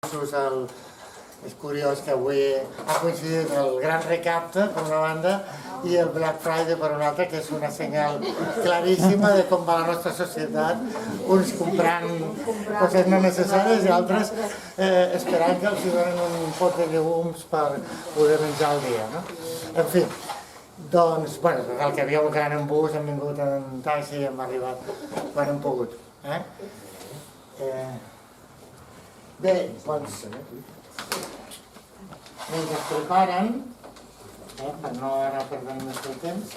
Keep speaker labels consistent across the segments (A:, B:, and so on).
A: És curiós que avui ha coincidit el Gran Recapte, per una banda, i el Black Friday, per una altra, que és una senyal claríssima de com va la nostra societat, uns comprant coses no necessàries i altres esperant que els donen un pot de llegums per poder menjar el dia. No? En fi, doncs, bueno, el que havíem anat en bus, hem vingut en taxi i hem arribat quan hem pogut. Bé, doncs, mentre es preparen, per no anar perdent més el temps,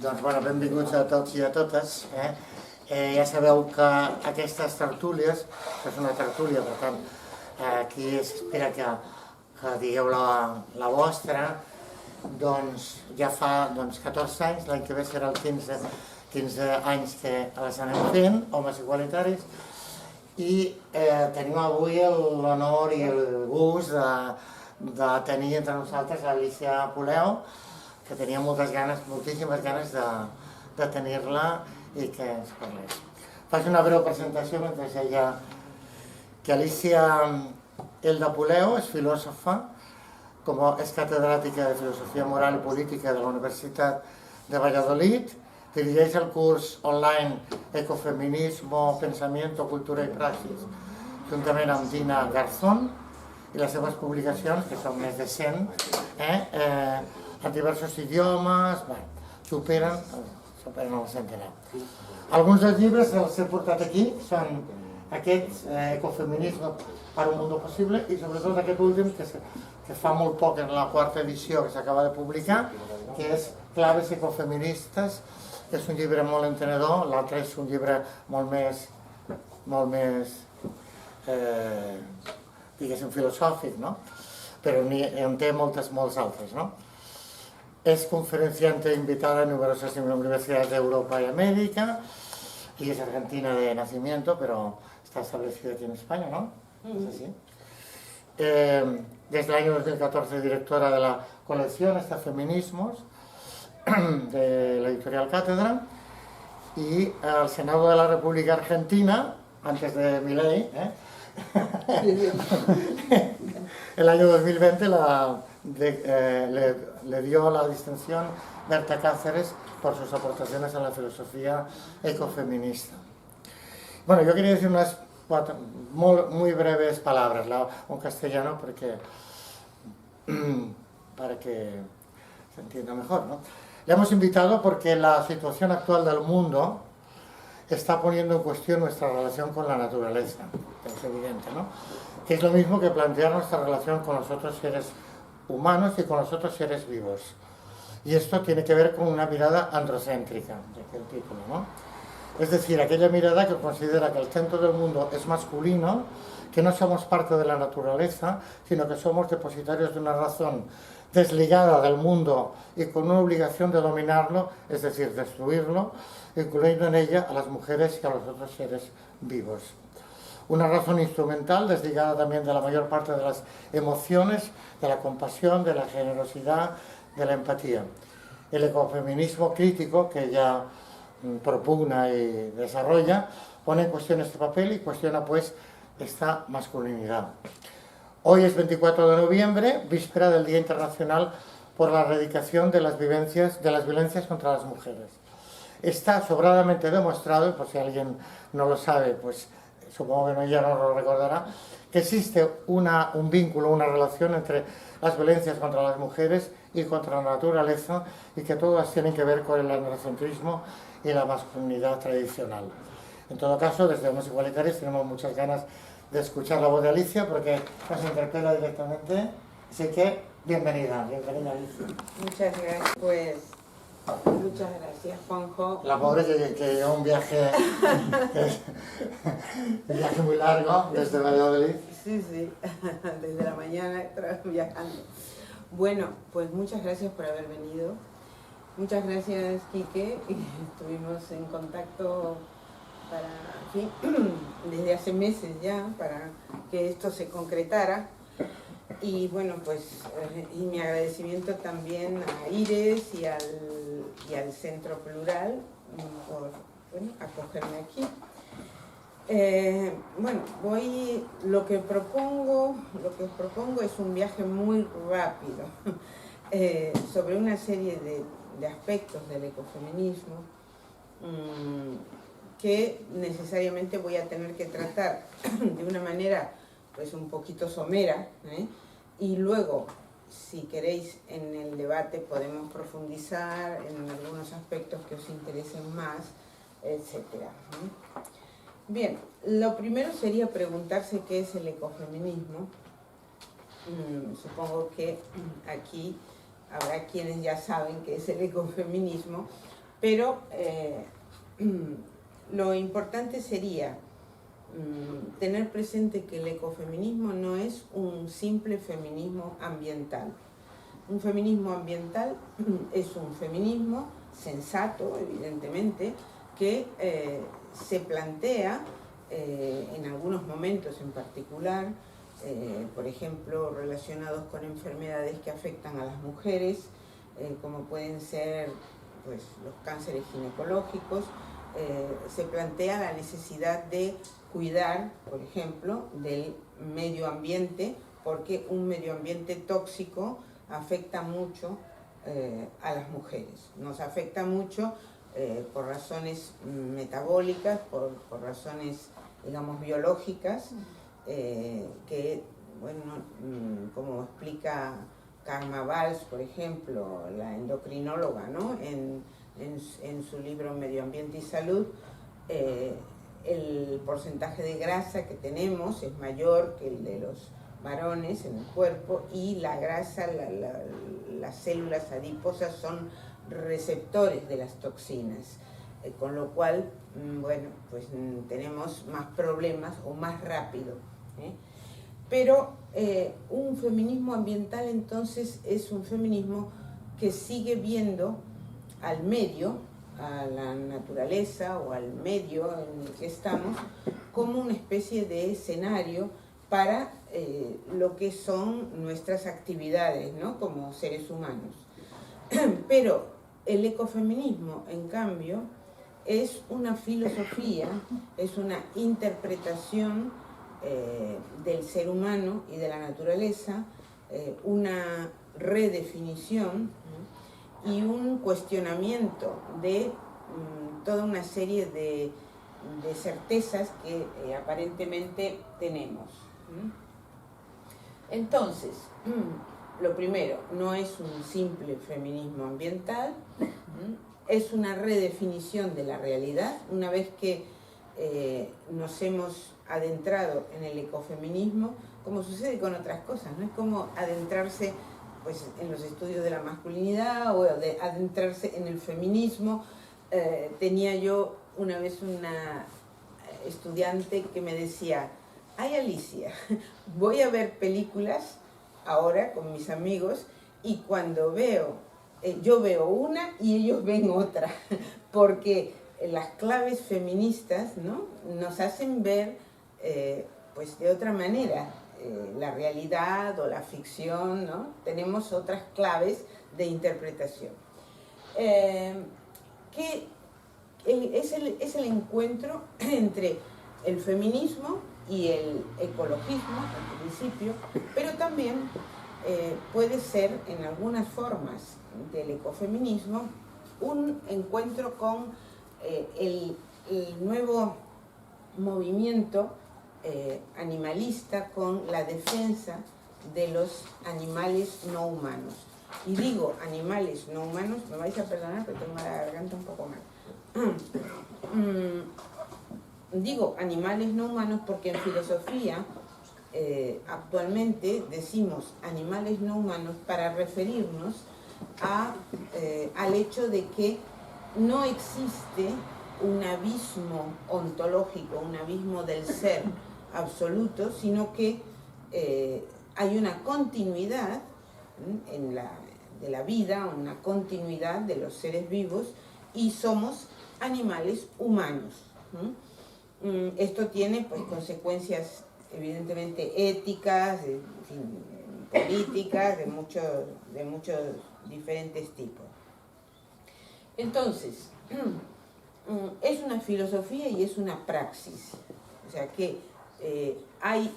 A: doncs, bueno, benvinguts a tots i a totes. Ja sabeu que aquestes tertúlies, que és una tertúlia, per tant, aquí s'espera que digueu la vostra, doncs ja fa 14 anys, l'any que ve serà el 15 anys que les anem fent, homes igualitaris, i tenim avui l'honor i el gust de tenir entre nosaltres l'Alícia Puleo, que tenia moltíssimes ganes de tenir-la i que ens parlés. Faig una breu presentació mentre ella... que Alícia Elda Puleo és filòsofa, és catedràtica de Filosofia Moral i Política de la Universitat de Valladolid, dirigeix el curs online Ecofeminismo, Pensamiento, Cultura i Praxis, juntament amb Dina Garzón, i les seves publicacions, que són més de 100, en diversos idiomes, superen el centenar. Alguns dels llibres els he portat aquí, són aquests, Ecofeminismo per un mundo possible, i sobretot aquest últim, que fa molt poc en la quarta edició que s'acaba de publicar, que és Claves ecofeministes, que és un llibre molt entenedor, l'altre és un llibre molt més diguéssim, filosòfic, no? Però en té molts altres, no? Es conferenciante invitada en numerosas universidades de Europa y América, y es argentina de nacimiento, pero está establecida aquí en España, ¿no? ¿Es así? Desde el año 2014 directora de la colección Feminismos, de la editorial Cátedra, y al Senado de la República Argentina, antes de mi ley, el año 2020 le dio la distinción Berta Cáceres por sus aportaciones a la filosofía ecofeminista. Bueno, yo quería decir unas muy breves palabras, en castellano, para que se entienda mejor, ¿no? Le hemos invitado porque la situación actual del mundo está poniendo en cuestión nuestra relación con la naturaleza, es evidente, ¿no? Que es lo mismo que plantear nuestra relación con los otros seres humanos y con los otros seres vivos. Y esto tiene que ver con una mirada androcéntrica, de aquel título, ¿no? Es decir, aquella mirada que considera que el centro del mundo es masculino, que no somos parte de la naturaleza, sino que somos depositarios de una razón desligada del mundo y con una obligación de dominarlo, es decir, destruirlo, incluyendo en ella a las mujeres y a los otros seres vivos. Una razón instrumental desligada también de la mayor parte de las emociones, de la compasión, de la generosidad, de la empatía. El ecofeminismo crítico, que ella propugna y desarrolla, pone en cuestión este papel y cuestiona pues esta masculinidad. Hoy es 24 de noviembre, víspera del Día Internacional por la erradicación de las violencias contra las mujeres. Está sobradamente demostrado, y por si alguien no lo sabe, pues supongo que ya no lo recordará, que existe un vínculo, una relación entre las violencias contra las mujeres y contra la naturaleza, y que todas tienen que ver con el androcentrismo y la masculinidad tradicional. En todo caso, desde Hombres Igualitarios tenemos muchas ganas de escuchar la voz de Alicia porque nos interpela directamente, así que bienvenida Alicia.
B: Muchas gracias, muchas gracias, Juanjo.
A: La pobre que lleva un viaje muy largo desde Valladolid.
B: Sí, desde la mañana viajando. Bueno, pues muchas gracias por haber venido. Muchas gracias, Quique. Estuvimos en contacto desde hace meses ya, para que esto se concretara. Y bueno, pues y mi agradecimiento también a Ires y al Centro Plural por acogerme aquí. Bueno, lo que os propongo es un viaje muy rápido sobre una serie de aspectos del ecofeminismo que necesariamente voy a tener que tratar de una manera pues un poquito somera, y luego, si queréis, en el debate podemos profundizar en algunos aspectos que os interesen más, etcétera. Bien, lo primero sería preguntarse qué es el ecofeminismo. Supongo que aquí habrá quienes ya saben qué es el ecofeminismo, pero lo importante sería tener presente que el ecofeminismo no es un simple feminismo ambiental. Un feminismo ambiental es un feminismo sensato, evidentemente, que se plantea en algunos momentos en particular, por ejemplo, relacionados con enfermedades que afectan a las mujeres, como pueden ser pues, los cánceres ginecológicos. Se plantea la necesidad de cuidar, por ejemplo, del medio ambiente, porque un medio ambiente tóxico afecta mucho a las mujeres. Nos afecta mucho por razones metabólicas, por razones, digamos, biológicas, que, bueno, como explica Karma Valls, por ejemplo, la endocrinóloga, ¿no? En su libro Medio Ambiente y Salud, el porcentaje de grasa que tenemos es mayor que el de los varones en el cuerpo, y la grasa, las células adiposas son receptores de las toxinas, con lo cual, bueno, pues tenemos más problemas o más rápido. Pero un feminismo ambiental entonces es un feminismo que sigue viendo al medio, a la naturaleza o al medio en el que estamos, como una especie de escenario para lo que son nuestras actividades, ¿no? Como seres humanos. Pero el ecofeminismo, en cambio, es una filosofía, es una interpretación del ser humano y de la naturaleza, una redefinición y un cuestionamiento de toda una serie de certezas que aparentemente tenemos. Entonces, lo primero, no es un simple feminismo ambiental, es una redefinición de la realidad. Una vez que nos hemos adentrado en el ecofeminismo, como sucede con otras cosas, ¿no? Es como adentrarse pues, en los estudios de la masculinidad o de adentrarse en el feminismo. Tenía yo una vez una estudiante que me decía: ay, Alicia, voy a ver películas ahora con mis amigos y cuando yo veo una y ellos ven otra, porque las claves feministas, ¿no?, nos hacen ver pues de otra manera la realidad o la ficción, ¿no? Tenemos otras claves de interpretación. Que es el encuentro entre el feminismo y el ecologismo, al principio, pero también puede ser, en algunas formas del ecofeminismo, un encuentro con el nuevo movimiento animalista, con la defensa de los animales no humanos. Y digo animales no humanos, me vais a perdonar, pero tengo la garganta un poco mal. Digo animales no humanos porque en filosofía actualmente decimos animales no humanos para referirnos al hecho de que no existe un abismo ontológico, un abismo del ser absoluto, sino que hay una continuidad de la vida, una continuidad de los seres vivos, y somos animales humanos. Esto tiene pues consecuencias evidentemente éticas, en fin, políticas, de muchos diferentes tipos. Entonces, es una filosofía y es una praxis. sea que hay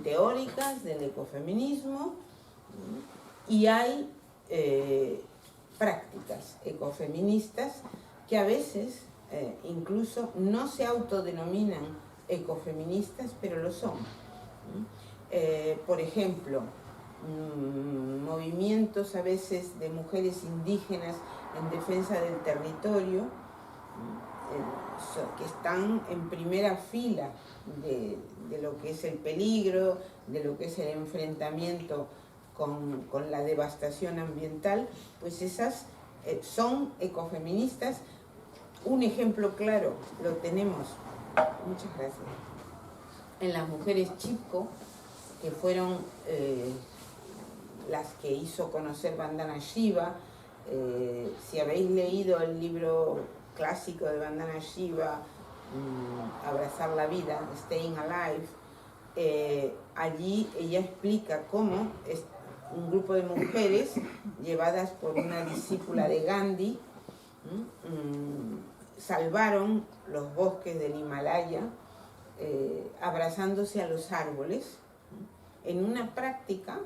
B: teóricas del ecofeminismo y hay prácticas ecofeministas que a veces incluso no se autodenominan ecofeministas, pero lo son. Por ejemplo, movimientos a veces de mujeres indígenas en defensa del territorio, que están en primera fila de lo que es el peligro, de lo que es el enfrentamiento con la devastación ambiental, pues esas son ecofeministas. Un ejemplo claro lo tenemos, muchas gracias, en las mujeres Chipko, que fueron las que hizo conocer Vandana Shiva. Si habéis leído el libro clásico de Vandana Shiva, Abrazar la vida, Staying Alive, allí ella explica cómo un grupo de mujeres llevadas por una discípula de Gandhi salvaron los bosques del Himalaya abrazándose a los árboles en una práctica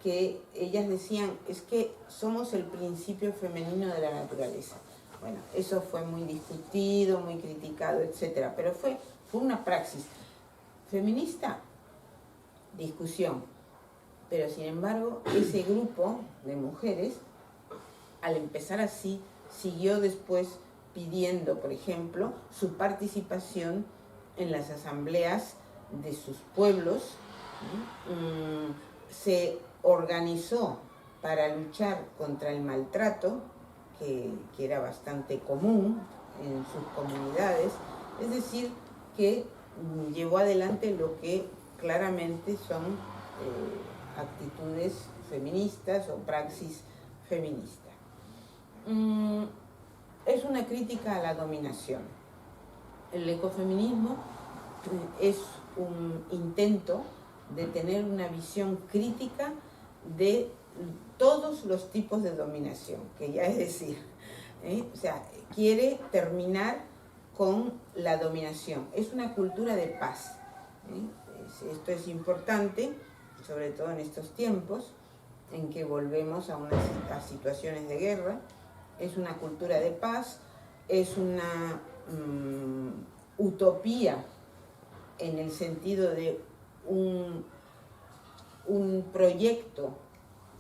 B: que ellas decían es que somos el principio femenino de la naturaleza. Bueno, eso fue muy discutido, muy criticado, etcétera, pero fue una praxis feminista, discusión. Pero sin embargo, ese grupo de mujeres, al empezar así, siguió después pidiendo, por ejemplo, su participación en las asambleas de sus pueblos. Se organizó para luchar contra el maltrato, que era bastante común en sus comunidades, es decir, que llevó adelante lo que claramente son actitudes feministas o praxis feminista. Es una crítica a la dominación. El ecofeminismo es un intento de tener una visión crítica de todos los tipos de dominación, que ya es decir, o sea, quiere terminar con la dominación. Es una cultura de paz. Esto es importante, sobre todo en estos tiempos en que volvemos a situaciones de guerra. Es una cultura de paz, es una utopía en el sentido de un proyecto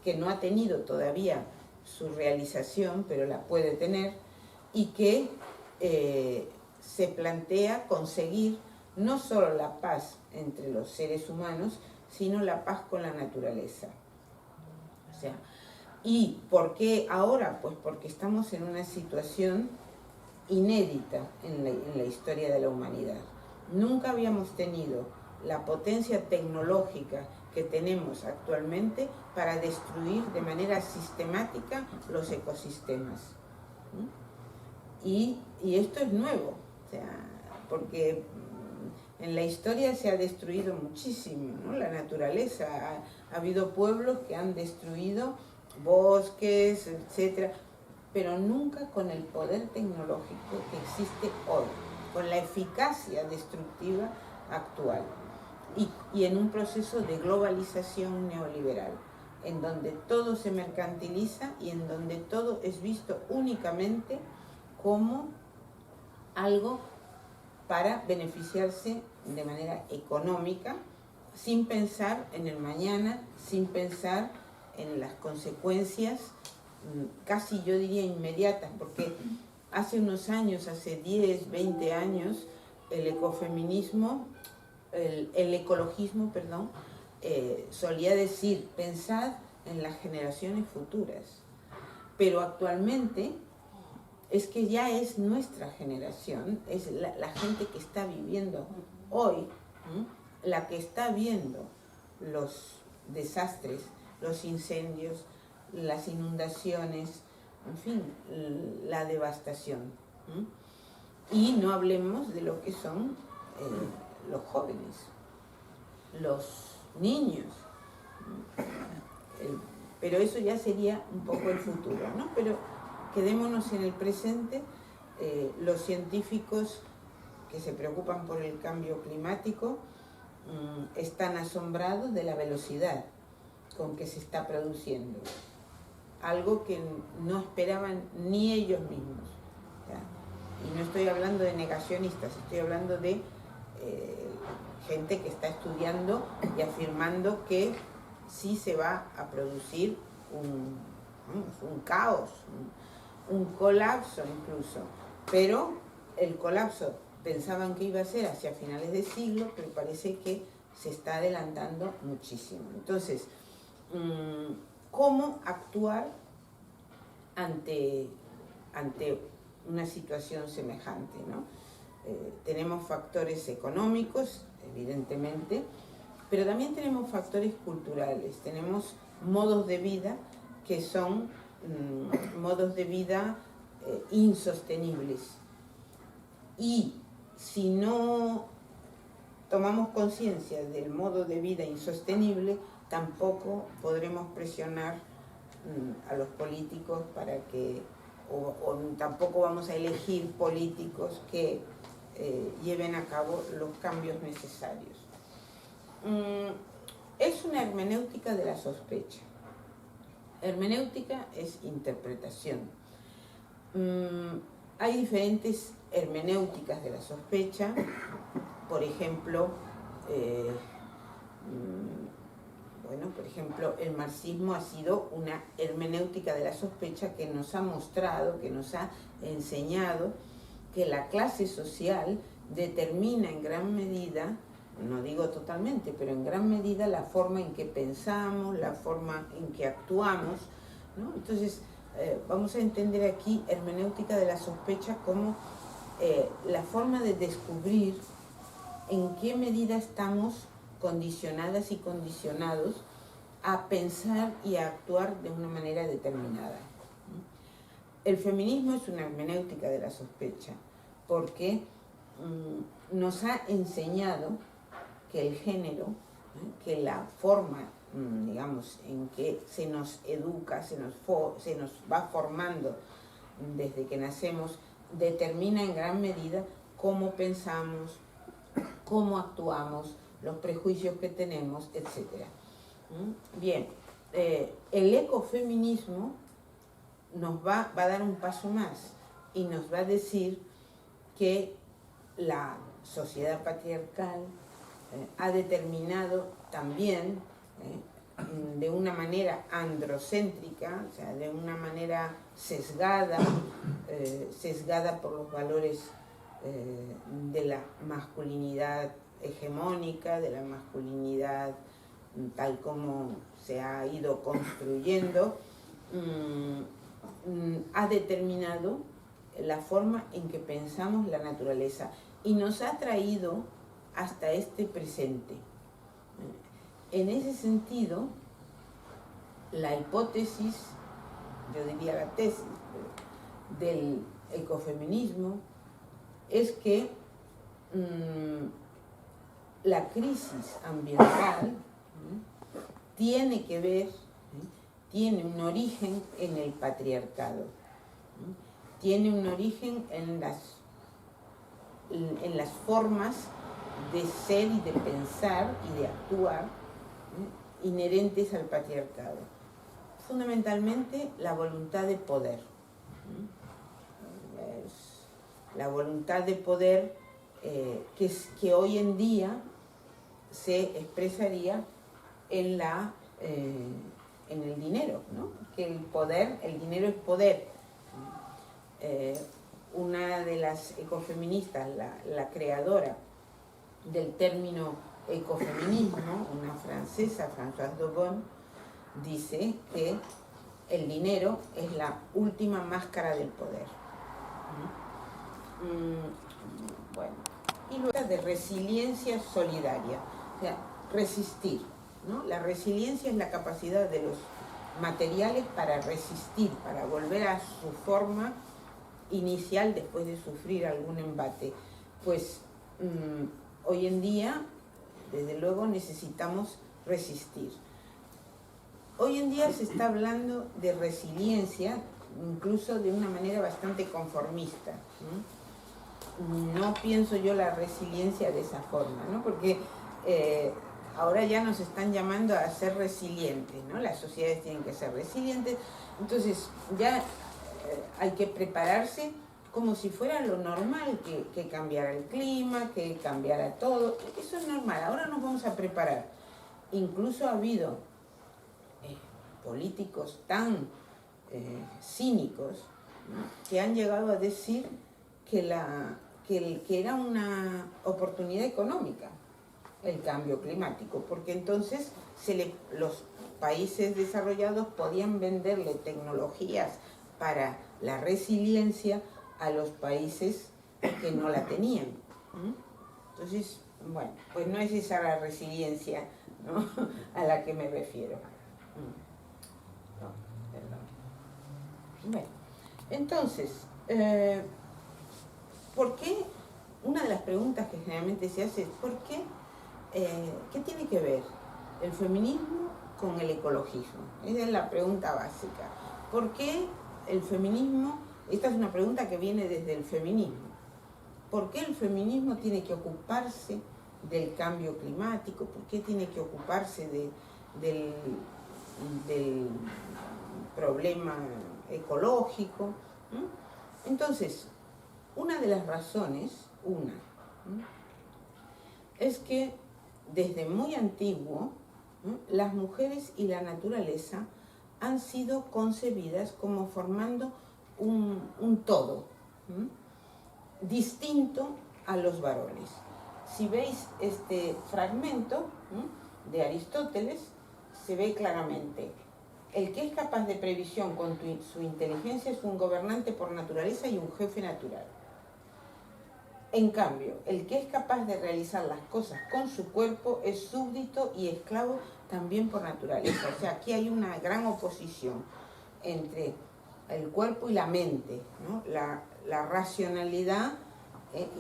B: que no ha tenido todavía su realización, pero la puede tener, y que se plantea conseguir no solo la paz entre los seres humanos, sino la paz con la naturaleza. O sea, ¿y por qué ahora? Pues porque estamos en una situación inédita en la historia de la humanidad. Nunca habíamos tenido la potencia tecnológica que tenemos actualmente para destruir de manera sistemática los ecosistemas. Y esto es nuevo, o sea, porque en la historia se ha destruido muchísimo, ¿no? La naturaleza. Ha habido pueblos que han destruido bosques, etcétera, pero nunca con el poder tecnológico que existe hoy, con la eficacia destructiva actual. Y en un proceso de globalización neoliberal, en donde todo se mercantiliza y en donde todo es visto únicamente como algo para beneficiarse de manera económica, sin pensar en el mañana, sin pensar en las consecuencias casi yo diría inmediatas, porque hace unos años, hace 10, 20 años, el ecofeminismo, el ecologismo, perdón, solía decir, pensad en las generaciones futuras. Pero actualmente es que ya es nuestra generación, es la gente que está viviendo hoy, la que está viendo los desastres, los incendios, las inundaciones, en fin, la devastación. Y no hablemos de lo que son los jóvenes, los niños. Pero eso ya sería un poco el futuro, ¿no? Pero quedémonos en el presente. Los científicos que se preocupan por el cambio climático están asombrados de la velocidad con que se está produciendo, algo que no esperaban ni ellos mismos. Y no estoy hablando de negacionistas, estoy hablando de gente que está estudiando y afirmando que sí se va a producir un caos, un colapso incluso, pero el colapso pensaban que iba a ser hacia finales de siglo, pero parece que se está adelantando muchísimo. Entonces, ¿cómo actuar ante una situación semejante, ¿no? Tenemos factores económicos, evidentemente, pero también tenemos factores culturales, tenemos modos de vida que son modos de vida insostenibles. Y si no tomamos conciencia del modo de vida insostenible, tampoco podremos presionar a los políticos para que, o tampoco vamos a elegir políticos que lleven a cabo los cambios necesarios. Es una hermenéutica de la sospecha. Hermenéutica es interpretación. Hay diferentes hermenéuticas de la sospecha. Por ejemplo, el marxismo ha sido una hermenéutica de la sospecha que nos ha mostrado, que nos ha enseñado que la clase social determina en gran medida, no digo totalmente, pero en gran medida la forma en que pensamos, la forma en que actuamos, ¿no? Entonces, vamos a entender aquí hermenéutica de la sospecha como la forma de descubrir en qué medida estamos condicionadas y condicionados a pensar y a actuar de una manera determinada. El feminismo es una hermenéutica de la sospecha porque nos ha enseñado que el género, que la forma, digamos, en que se nos educa, se nos va formando desde que nacemos, determina en gran medida cómo pensamos, cómo actuamos, los prejuicios que tenemos, etc. Bien, el ecofeminismo nos va a dar un paso más y nos va a decir que la sociedad patriarcal ha determinado también de una manera androcéntrica, o sea, de una manera sesgada por los valores de la masculinidad hegemónica, de la masculinidad tal como se ha ido construyendo, ha determinado la forma en que pensamos la naturaleza y nos ha traído hasta este presente. En ese sentido, la hipótesis, yo diría la tesis del ecofeminismo, es que la crisis ambiental tiene que ver, tiene un origen en el patriarcado, tiene un origen en las formas de ser y de pensar y de actuar inherentes al patriarcado. Fundamentalmente la voluntad de poder. La voluntad de poder que hoy en día se expresaría en el dinero, ¿no? Que el dinero es poder. Una de las ecofeministas, la creadora del término ecofeminismo, una francesa, Françoise Dobon, dice que el dinero es la última máscara del poder. Bueno, y luego de resiliencia solidaria, o sea, resistir, ¿no? La resiliencia es la capacidad de los materiales para resistir, para volver a su forma inicial después de sufrir algún embate. Pues hoy en día, desde luego, necesitamos resistir. Hoy en día se está hablando de resiliencia, incluso de una manera bastante conformista, ¿no? no pienso yo la resiliencia de esa forma, ¿no? Porque ahora ya nos están llamando a ser resilientes, ¿no? Las sociedades tienen que ser resilientes, entonces ya hay que prepararse como si fuera lo normal, que cambiara el clima, que cambiara todo. Eso es normal, ahora nos vamos a preparar. Incluso ha habido políticos tan cínicos, ¿no?, que han llegado a decir que era una oportunidad económica el cambio climático, porque entonces los países desarrollados podían venderle tecnologías para la resiliencia a los países que no la tenían. Entonces, bueno, pues no es esa la resiliencia, ¿no?, a la que me refiero. No, perdón. Bueno, entonces, ¿por qué? Una de las preguntas que generalmente se hace es ¿por qué? ¿Qué tiene que ver el feminismo con el ecologismo? Esa es la pregunta básica. ¿Por qué el feminismo? Esta es una pregunta que viene desde el feminismo. ¿Por qué el feminismo tiene que ocuparse del cambio climático? ¿Por qué tiene que ocuparse del problema ecológico? Entonces, una de las razones, es que desde muy antiguo las mujeres y la naturaleza han sido concebidas como formando un todo distinto a los varones. Si veis este fragmento de Aristóteles, se ve claramente: el que es capaz de previsión con su inteligencia es un gobernante por naturaleza y un jefe natural. En cambio, el que es capaz de realizar las cosas con su cuerpo es súbdito y esclavo también por naturaleza. O sea, aquí hay una gran oposición entre el cuerpo y la mente, ¿no? La racionalidad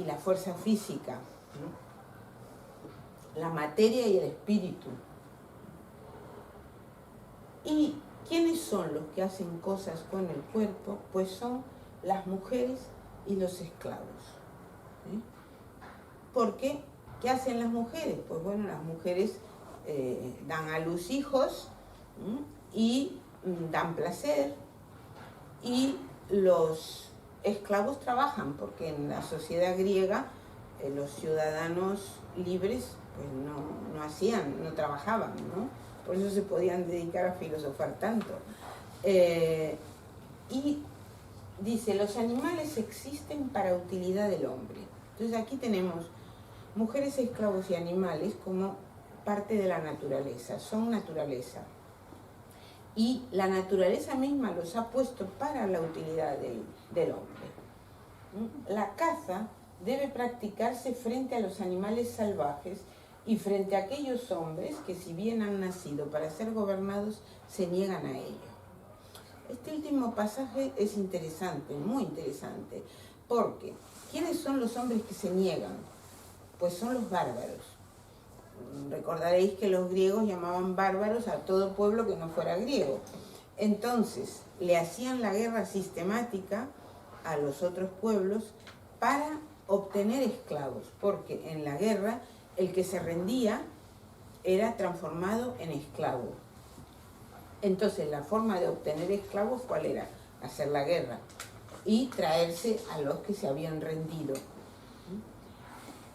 B: y la fuerza física, ¿no?, la materia y el espíritu. ¿Y quiénes son los que hacen cosas con el cuerpo? Pues son las mujeres y los esclavos. ¿Por qué? ¿Qué hacen las mujeres? Pues bueno, las mujeres dan a luz hijos y dan placer, y los esclavos trabajan, porque en la sociedad griega los ciudadanos libres pues no trabajaban, ¿no? Por eso se podían dedicar a filosofar tanto. Y dice, los animales existen para utilidad del hombre. Entonces aquí tenemos mujeres, esclavos y animales como parte de la naturaleza, son naturaleza. Y la naturaleza misma los ha puesto para la utilidad del hombre. La caza debe practicarse frente a los animales salvajes y frente a aquellos hombres que, si bien han nacido para ser gobernados, se niegan a ello. Este último pasaje es interesante, muy interesante, porque ¿quiénes son los hombres que se niegan? Pues son los bárbaros. Recordaréis que los griegos llamaban bárbaros a todo pueblo que no fuera griego. Entonces, le hacían la guerra sistemática a los otros pueblos para obtener esclavos, porque en la guerra el que se rendía era transformado en esclavo. Entonces, la forma de obtener esclavos, ¿cuál era? Hacer la guerra y traerse a los que se habían rendido.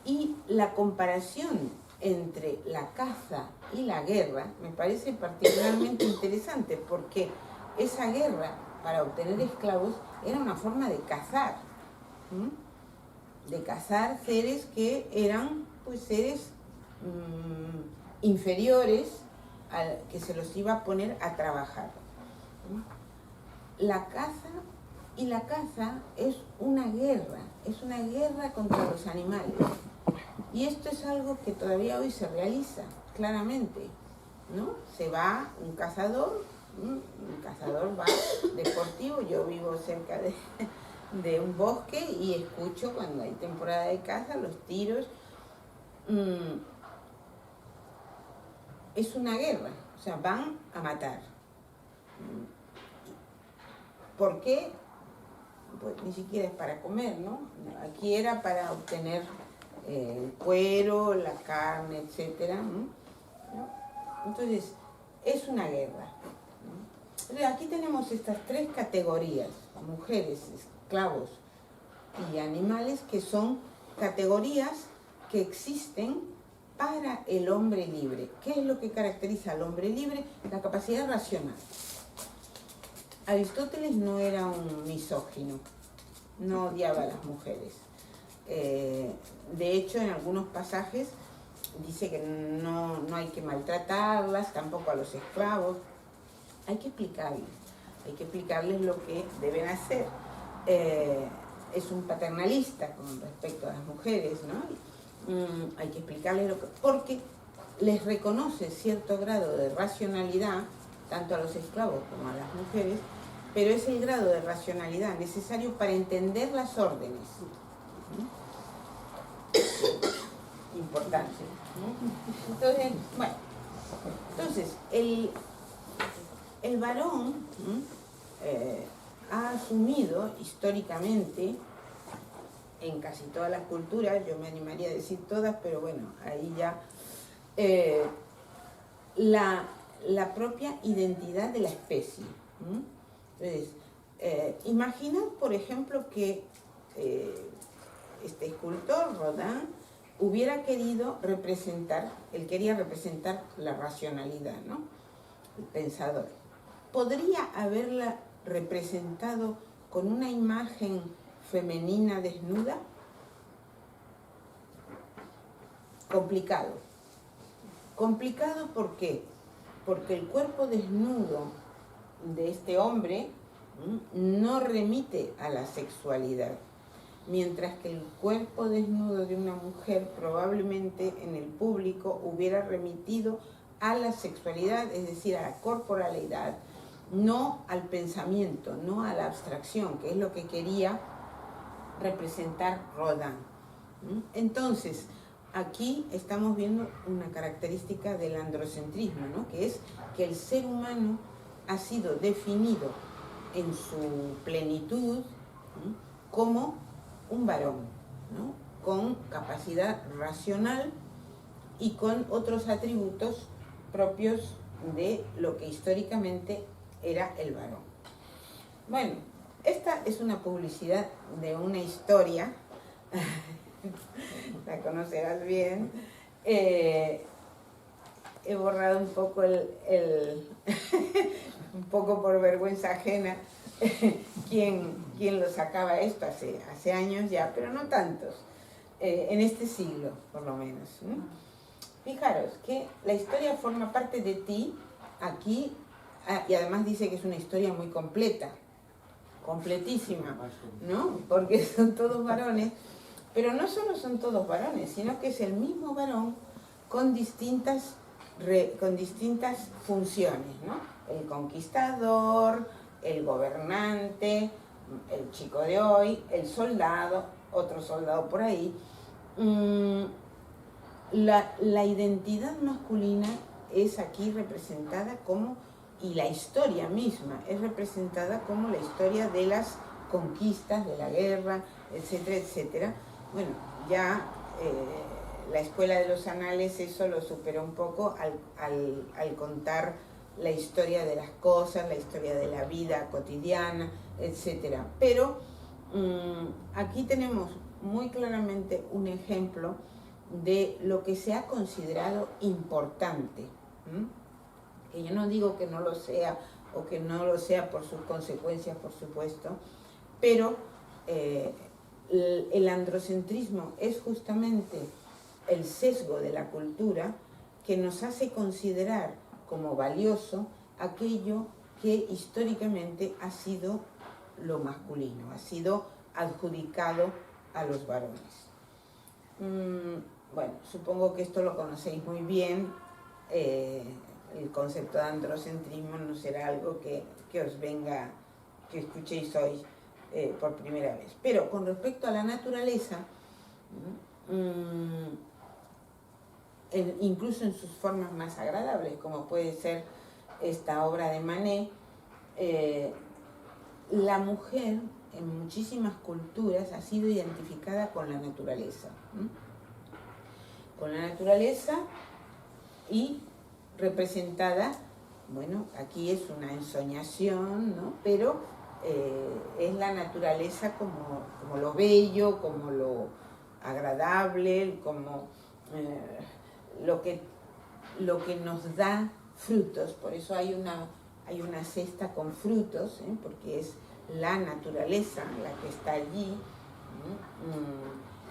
B: Y la comparación entre la caza y la guerra me parece particularmente interesante, porque esa guerra para obtener esclavos era una forma de cazar, seres que eran pues seres inferiores, que se los iba a poner a trabajar. La caza es una guerra contra los animales. Y esto es algo que todavía hoy se realiza claramente, ¿no? Se va un cazador va deportivo. Yo vivo cerca de un bosque y escucho cuando hay temporada de caza los tiros. Es una guerra, o sea, van a matar. ¿Por qué? pues ni siquiera es para comer, ¿no? Aquí era para obtener el cuero, la carne, etcétera, ¿no? Entonces, es una guerra, ¿no? Entonces, aquí tenemos estas tres categorías, mujeres, esclavos y animales, que son categorías que existen para el hombre libre. ¿Qué es lo que caracteriza al hombre libre? La capacidad racional. Aristóteles no era un misógino, no odiaba a las mujeres. De hecho, en algunos pasajes dice que no hay que maltratarlas, tampoco a los esclavos. Hay que explicarles lo que deben hacer. Es un paternalista con respecto a las mujeres, ¿no? Hay que explicarles lo que... porque les reconoce cierto grado de racionalidad, tanto a los esclavos como a las mujeres, pero es el grado de racionalidad necesario para entender las órdenes. Importante. Entonces, bueno, el varón ha asumido históricamente en casi todas las culturas, yo me animaría a decir todas, pero bueno, ahí ya, la propia identidad de la especie. Entonces, imaginad, por ejemplo, que este escultor, Rodin, hubiera querido representar, él quería representar la racionalidad, ¿no? El pensador. ¿Podría haberla representado con una imagen femenina desnuda? Complicado. Complicado, ¿por qué? Porque el cuerpo desnudo de este hombre no remite a la sexualidad, mientras que el cuerpo desnudo de una mujer probablemente en el público hubiera remitido a la sexualidad, es decir, a la corporalidad, no al pensamiento, no a la abstracción, que es lo que quería representar Rodin. Entonces, aquí estamos viendo una característica del androcentrismo, ¿no? Que es que el ser humano ha sido definido en su plenitud como un varón, ¿no? Con capacidad racional y con otros atributos propios de lo que históricamente era el varón. Bueno, esta es una publicidad de una historia, la conocerás bien. He borrado un poco un poco por vergüenza ajena, quién lo sacaba esto hace años ya, pero no tantos, en este siglo por lo menos. Fijaros que la historia forma parte de ti aquí, y además dice que es una historia muy completa, completísima, ¿no? Porque son todos varones, pero no solo son todos varones, sino que es el mismo varón con distintas funciones, ¿no? El conquistador, el gobernante, el chico de hoy, el soldado, otro soldado por ahí. La identidad masculina es aquí representada como, y la historia misma es representada como la historia de las conquistas, de la guerra, etcétera, etcétera. Bueno, ya la escuela de los anales eso lo superó un poco al contar la historia de las cosas, la historia de la vida cotidiana, etcétera. Pero aquí tenemos muy claramente un ejemplo de lo que se ha considerado importante, que yo no digo que no lo sea o que no lo sea por sus consecuencias, por supuesto, pero el androcentrismo es justamente el sesgo de la cultura que nos hace considerar como valioso aquello que históricamente ha sido lo masculino, ha sido adjudicado a los varones. Bueno, supongo que esto lo conocéis muy bien. El concepto de androcentrismo no será algo que os venga, que escuchéis hoy por primera vez. Pero con respecto a la naturaleza, incluso en sus formas más agradables, como puede ser esta obra de Manet, la mujer en muchísimas culturas ha sido identificada con la naturaleza. Con la naturaleza y representada, bueno, aquí es una ensoñación, ¿no? Pero es la naturaleza como lo bello, como lo agradable, como lo que nos da frutos. Por eso hay una cesta con frutos, porque es la naturaleza la que está allí.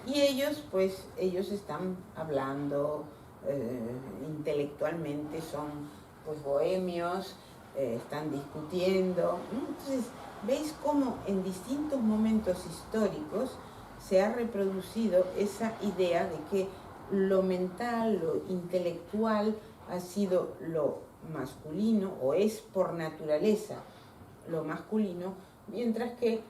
B: Y ellos están hablando intelectualmente, son pues bohemios, están discutiendo. Entonces, veis cómo en distintos momentos históricos se ha reproducido esa idea de que lo mental, lo intelectual ha sido lo masculino, o es por naturaleza lo masculino, mientras que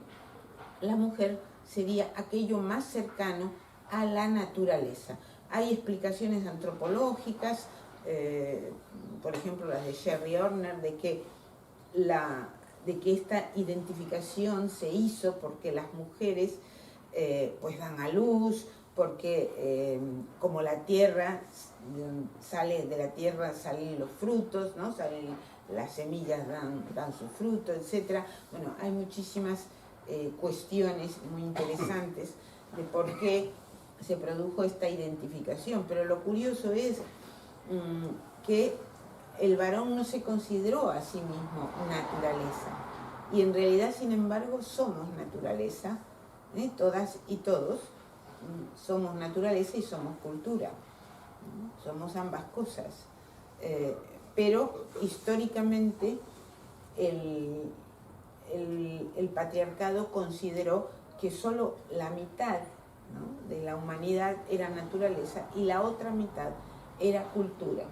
B: la mujer sería aquello más cercano a la naturaleza. Hay explicaciones antropológicas, por ejemplo las de Sherry Horner, de que esta identificación se hizo porque las mujeres pues dan a luz, porque como la tierra sale de la tierra, salen los frutos, ¿no? Salen las semillas, dan su fruto, etc. Bueno, hay muchísimas cuestiones muy interesantes de por qué se produjo esta identificación, pero lo curioso es que el varón no se consideró a sí mismo naturaleza, y en realidad, sin embargo, somos naturaleza, todas y todos somos naturaleza y somos cultura, somos ambas cosas, pero históricamente el patriarcado consideró que solo la mitad, ¿no?, de la humanidad era naturaleza y la otra mitad era cultura.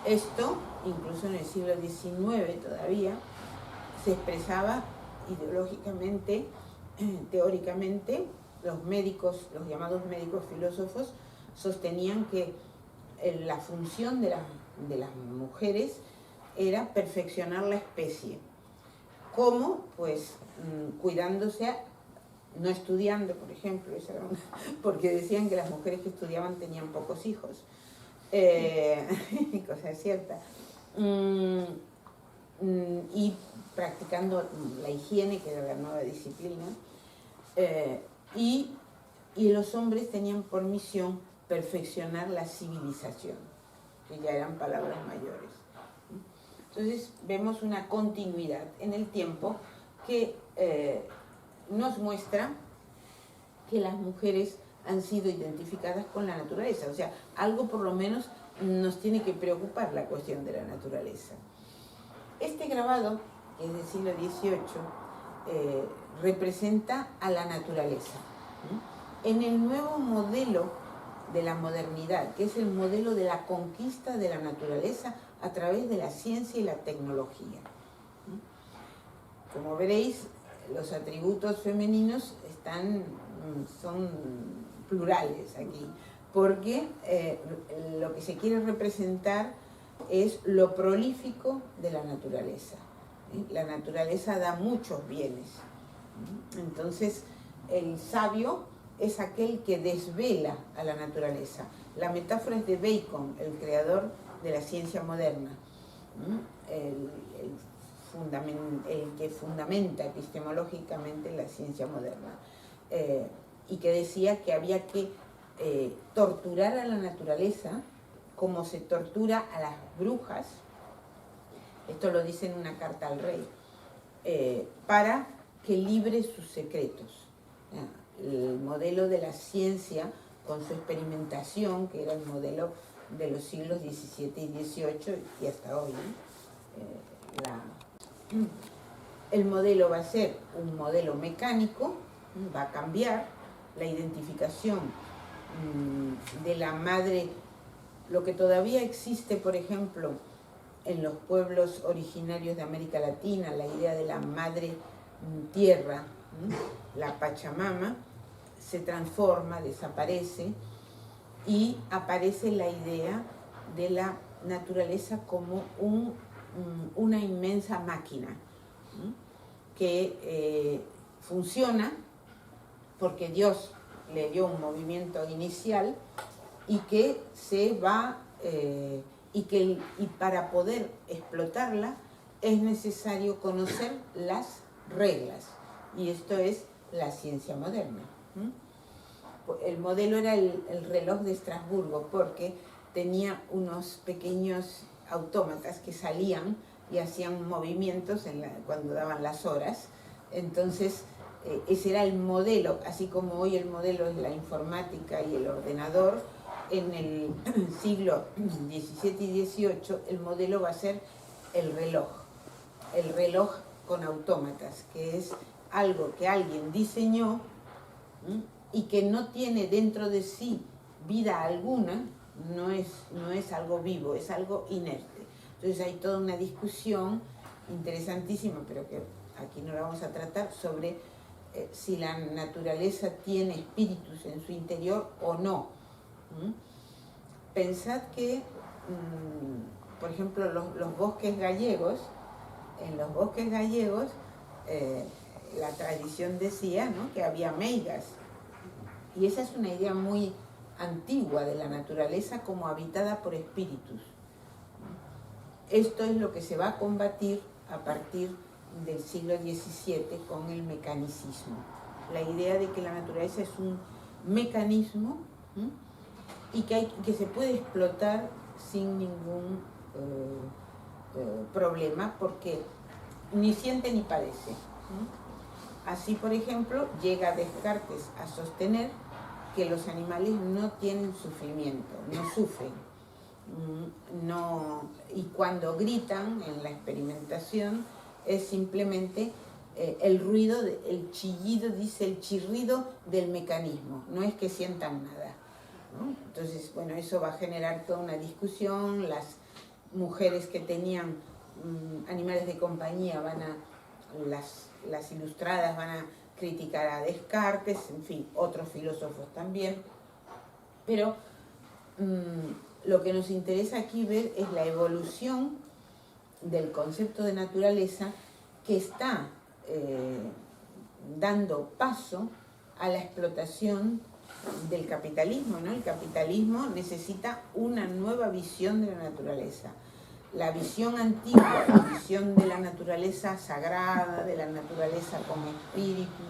B: Esto, incluso en el siglo XIX todavía, se expresaba ideológicamente, teóricamente. Los médicos, los llamados médicos filósofos, sostenían que la función de las mujeres era perfeccionar la especie. ¿Cómo? Pues cuidándose, no estudiando, por ejemplo, porque decían que las mujeres que estudiaban tenían pocos hijos, cosa cierta, y practicando la higiene, que era la nueva disciplina, y los hombres tenían por misión perfeccionar la civilización, que ya eran palabras mayores. Entonces vemos una continuidad en el tiempo que nos muestra que las mujeres han sido identificadas con la naturaleza. O sea, algo por lo menos nos tiene que preocupar la cuestión de la naturaleza. Este grabado, que es del siglo XVIII, representa a la naturaleza en el nuevo modelo de la modernidad, que es el modelo de la conquista de la naturaleza a través de la ciencia y la tecnología. Como veréis, los atributos femeninos son plurales aquí, porque lo que se quiere representar es lo prolífico de la naturaleza. La naturaleza da muchos bienes. Entonces, el sabio es aquel que desvela a la naturaleza. La metáfora es de Bacon, el creador de la ciencia moderna, el que fundamenta epistemológicamente la ciencia moderna, y que decía que había que torturar a la naturaleza como se tortura a las brujas. Esto lo dice en una carta al rey, para que libre sus secretos. El modelo de la ciencia con su experimentación, que era el modelo de los siglos XVII y XVIII y hasta hoy, el modelo va a ser un modelo mecánico, va a cambiar la identificación de la madre. Lo que todavía existe, por ejemplo, en los pueblos originarios de América Latina, la idea de la madre tierra, la Pachamama, se transforma, desaparece, y aparece la idea de la naturaleza como una inmensa máquina que funciona porque Dios le dio un movimiento inicial y que se va, y para poder explotarla es necesario conocer las reglas, y esto es la ciencia moderna. El modelo era el reloj de Estrasburgo, porque tenía unos pequeños autómatas que salían y hacían movimientos cuando daban las horas. Entonces ese era el modelo, así como hoy el modelo es la informática y el ordenador. En el siglo XVII y XVIII el modelo va a ser el reloj con autómatas, que es algo que alguien diseñó y que no tiene dentro de sí vida alguna. No es algo vivo, es algo inerte. Entonces hay toda una discusión interesantísima, pero que aquí no la vamos a tratar, sobre si la naturaleza tiene espíritus en su interior o no. Pensad que, por ejemplo, los bosques gallegos, en los bosques gallegos, la tradición decía, ¿no?, que había meigas, y esa es una idea muy antigua de la naturaleza como habitada por espíritus. Esto es lo que se va a combatir a partir del siglo XVII con el mecanicismo. La idea de que la naturaleza es un mecanismo y que se puede explotar sin ningún problema, porque ni siente ni padece. Así, por ejemplo, llega Descartes a sostener que los animales no tienen sufrimiento, no sufren. Y cuando gritan en la experimentación es simplemente el ruido, el chillido, dice, el chirrido del mecanismo, no es que sientan nada, ¿no? Entonces, bueno, eso va a generar toda una discusión. Las mujeres que tenían animales de compañía las ilustradas van a criticar a Descartes, en fin, otros filósofos también, pero lo que nos interesa aquí ver es la evolución del concepto de naturaleza, que está dando paso a la explotación del capitalismo, ¿no? El capitalismo necesita una nueva visión de la naturaleza. La visión antigua, la visión de la naturaleza sagrada, de la naturaleza con espíritu,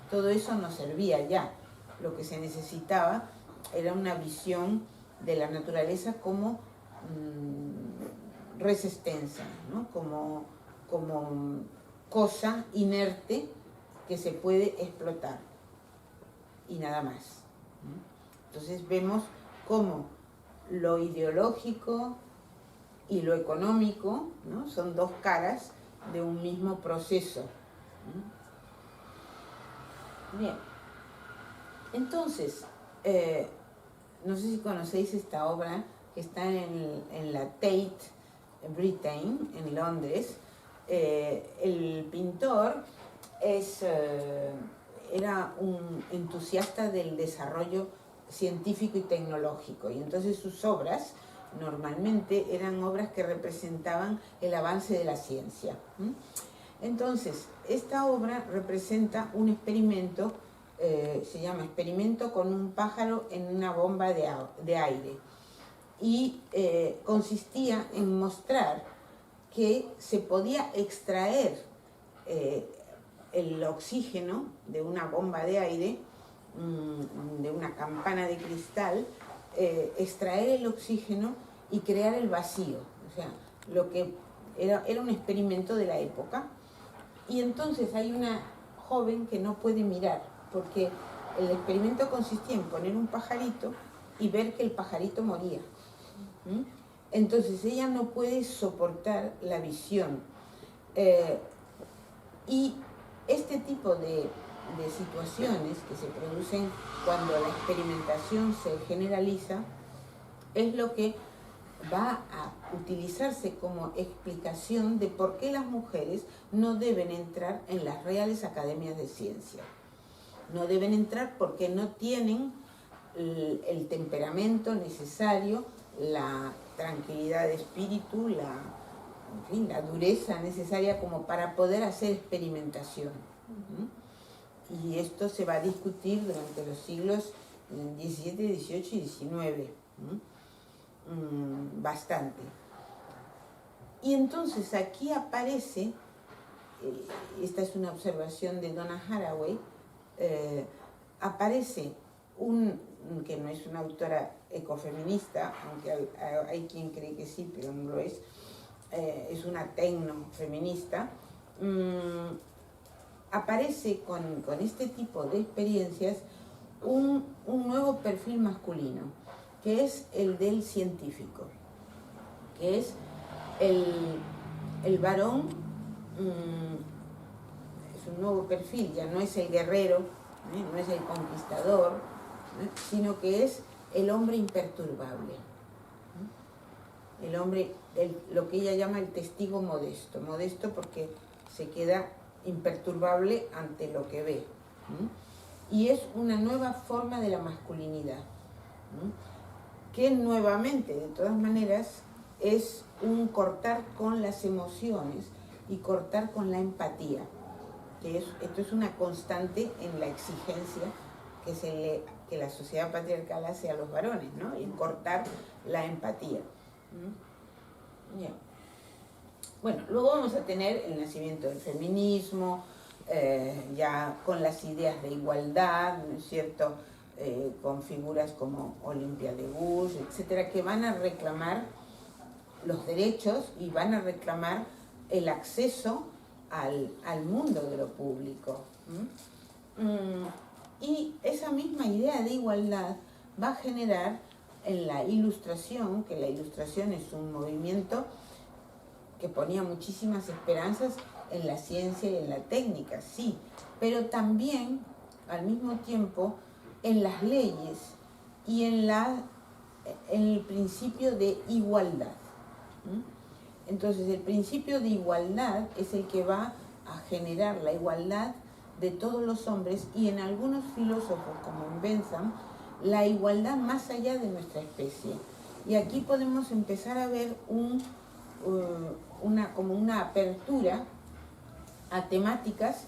B: todo eso no servía ya. Lo que se necesitaba era una visión de la naturaleza como resistencia, ¿no? Como cosa inerte que se puede explotar y nada más. Entonces vemos cómo lo ideológico y lo económico, ¿no?, son dos caras de un mismo proceso. Bien, entonces, no sé si conocéis esta obra que está en la Tate Britain, en Londres. El pintor era un entusiasta del desarrollo científico y tecnológico, y entonces sus obras normalmente eran obras que representaban el avance de la ciencia. Entonces, esta obra representa un experimento, se llama Experimento con un pájaro en una bomba de aire, y consistía en mostrar que se podía extraer el oxígeno de una bomba de aire, de una campana de cristal, extraer el oxígeno y crear el vacío. O sea, lo que era un experimento de la época. Y entonces hay una joven que no puede mirar, porque el experimento consistía en poner un pajarito y ver que el pajarito moría. Entonces ella no puede soportar la visión. Y este tipo de situaciones que se producen cuando la experimentación se generaliza es lo que va a utilizarse como explicación de por qué las mujeres no deben entrar en las reales academias de ciencia. No deben entrar porque no tienen el temperamento necesario, la tranquilidad de espíritu, en fin, la dureza necesaria como para poder hacer experimentación. Y esto se va a discutir durante los siglos XVII, XVIII y XIX, bastante. Y entonces aquí aparece, esta es una observación de Donna Haraway, aparece que no es una autora ecofeminista, aunque hay quien cree que sí, pero no lo es una tecnofeminista, aparece con este tipo de experiencias un nuevo perfil masculino, que es el del científico, que es el varón, es un nuevo perfil, ya no es el guerrero, no es el conquistador, sino que es el hombre imperturbable. El hombre, lo que ella llama el testigo modesto. Modesto porque se queda imperturbable ante lo que ve. Y es una nueva forma de la masculinidad, que nuevamente, de todas maneras, es un cortar con las emociones y cortar con la empatía. Esto es una constante en la exigencia que la sociedad patriarcal hace a los varones, ¿no? En cortar la empatía. Bien. Bueno, luego vamos a tener el nacimiento del feminismo, ya con las ideas de igualdad, ¿no es cierto?, con figuras como Olympia de Gouges, etcétera, que van a reclamar los derechos y van a reclamar el acceso al mundo de lo público. Y esa misma idea de igualdad va a generar en la Ilustración, que la Ilustración es un movimiento que ponía muchísimas esperanzas en la ciencia y en la técnica, sí, pero también, al mismo tiempo, en las leyes y en el principio de igualdad. Entonces, el principio de igualdad es el que va a generar la igualdad de todos los hombres y en algunos filósofos, como en Bentham, la igualdad más allá de nuestra especie. Y aquí podemos empezar a ver como una apertura a temáticas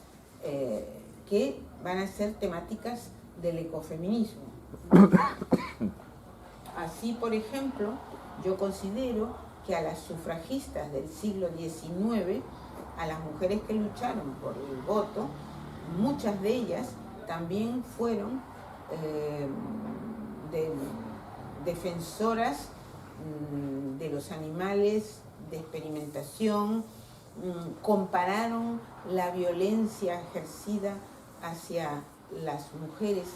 B: que van a ser temáticas del ecofeminismo. Así, por ejemplo, yo considero que a las sufragistas del siglo XIX, a las mujeres que lucharon por el voto, muchas de ellas también fueron defensoras de los animales de experimentación, compararon la violencia ejercida hacia las mujeres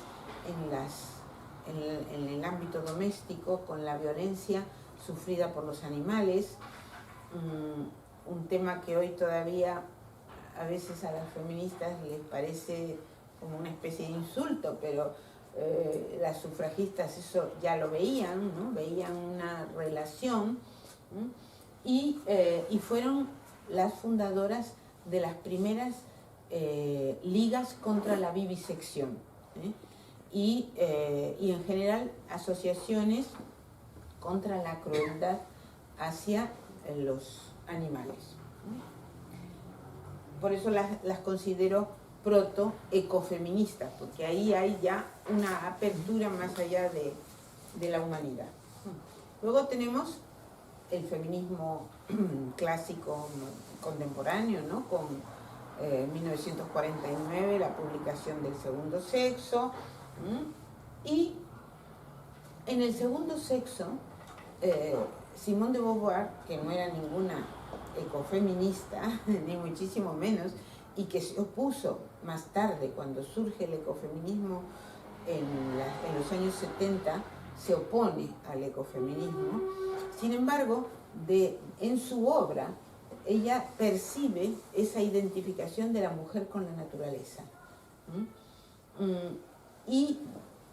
B: en el ámbito doméstico con la violencia sufrida por los animales, un tema que hoy todavía a veces a las feministas les parece como una especie de insulto, pero las sufragistas eso ya lo veían, ¿no? Veían una relación, y fueron las fundadoras de las primeras ligas contra la vivisección, y en general asociaciones contra la crueldad hacia los animales. Por eso las considero proto-ecofeministas, porque ahí hay ya una apertura más allá de la humanidad. Luego tenemos el feminismo clásico contemporáneo, ¿no? Con 1949, la publicación del Segundo Sexo, y en el Segundo Sexo, Simone de Beauvoir, que no era ninguna ecofeminista, ni muchísimo menos, y que se opuso más tarde, cuando surge el ecofeminismo en los años 70, se opone al ecofeminismo. Sin embargo, en su obra, ella percibe esa identificación de la mujer con la naturaleza. Y,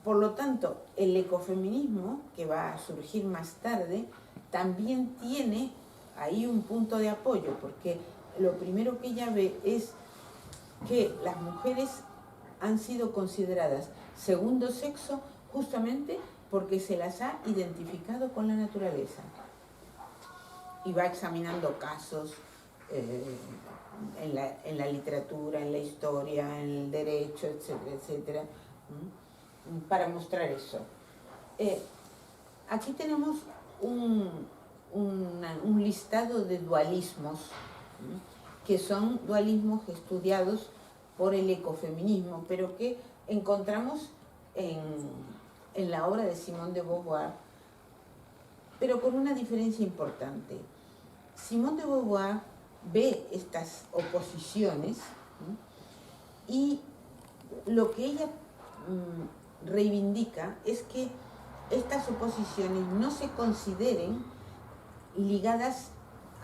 B: por lo tanto, el ecofeminismo, que va a surgir más tarde, también tiene ahí un punto de apoyo, porque lo primero que ella ve es que las mujeres han sido consideradas segundo sexo justamente porque se las ha identificado con la naturaleza. y va examinando casos en la literatura, en la historia, en el derecho, etcétera, etcétera, para mostrar eso. Aquí tenemos un listado de dualismos, que son dualismos estudiados por el ecofeminismo, pero que encontramos en la obra de Simone de Beauvoir, pero con una diferencia importante. Simone de Beauvoir ve estas oposiciones y lo que ella reivindica es que estas oposiciones no se consideren ligadas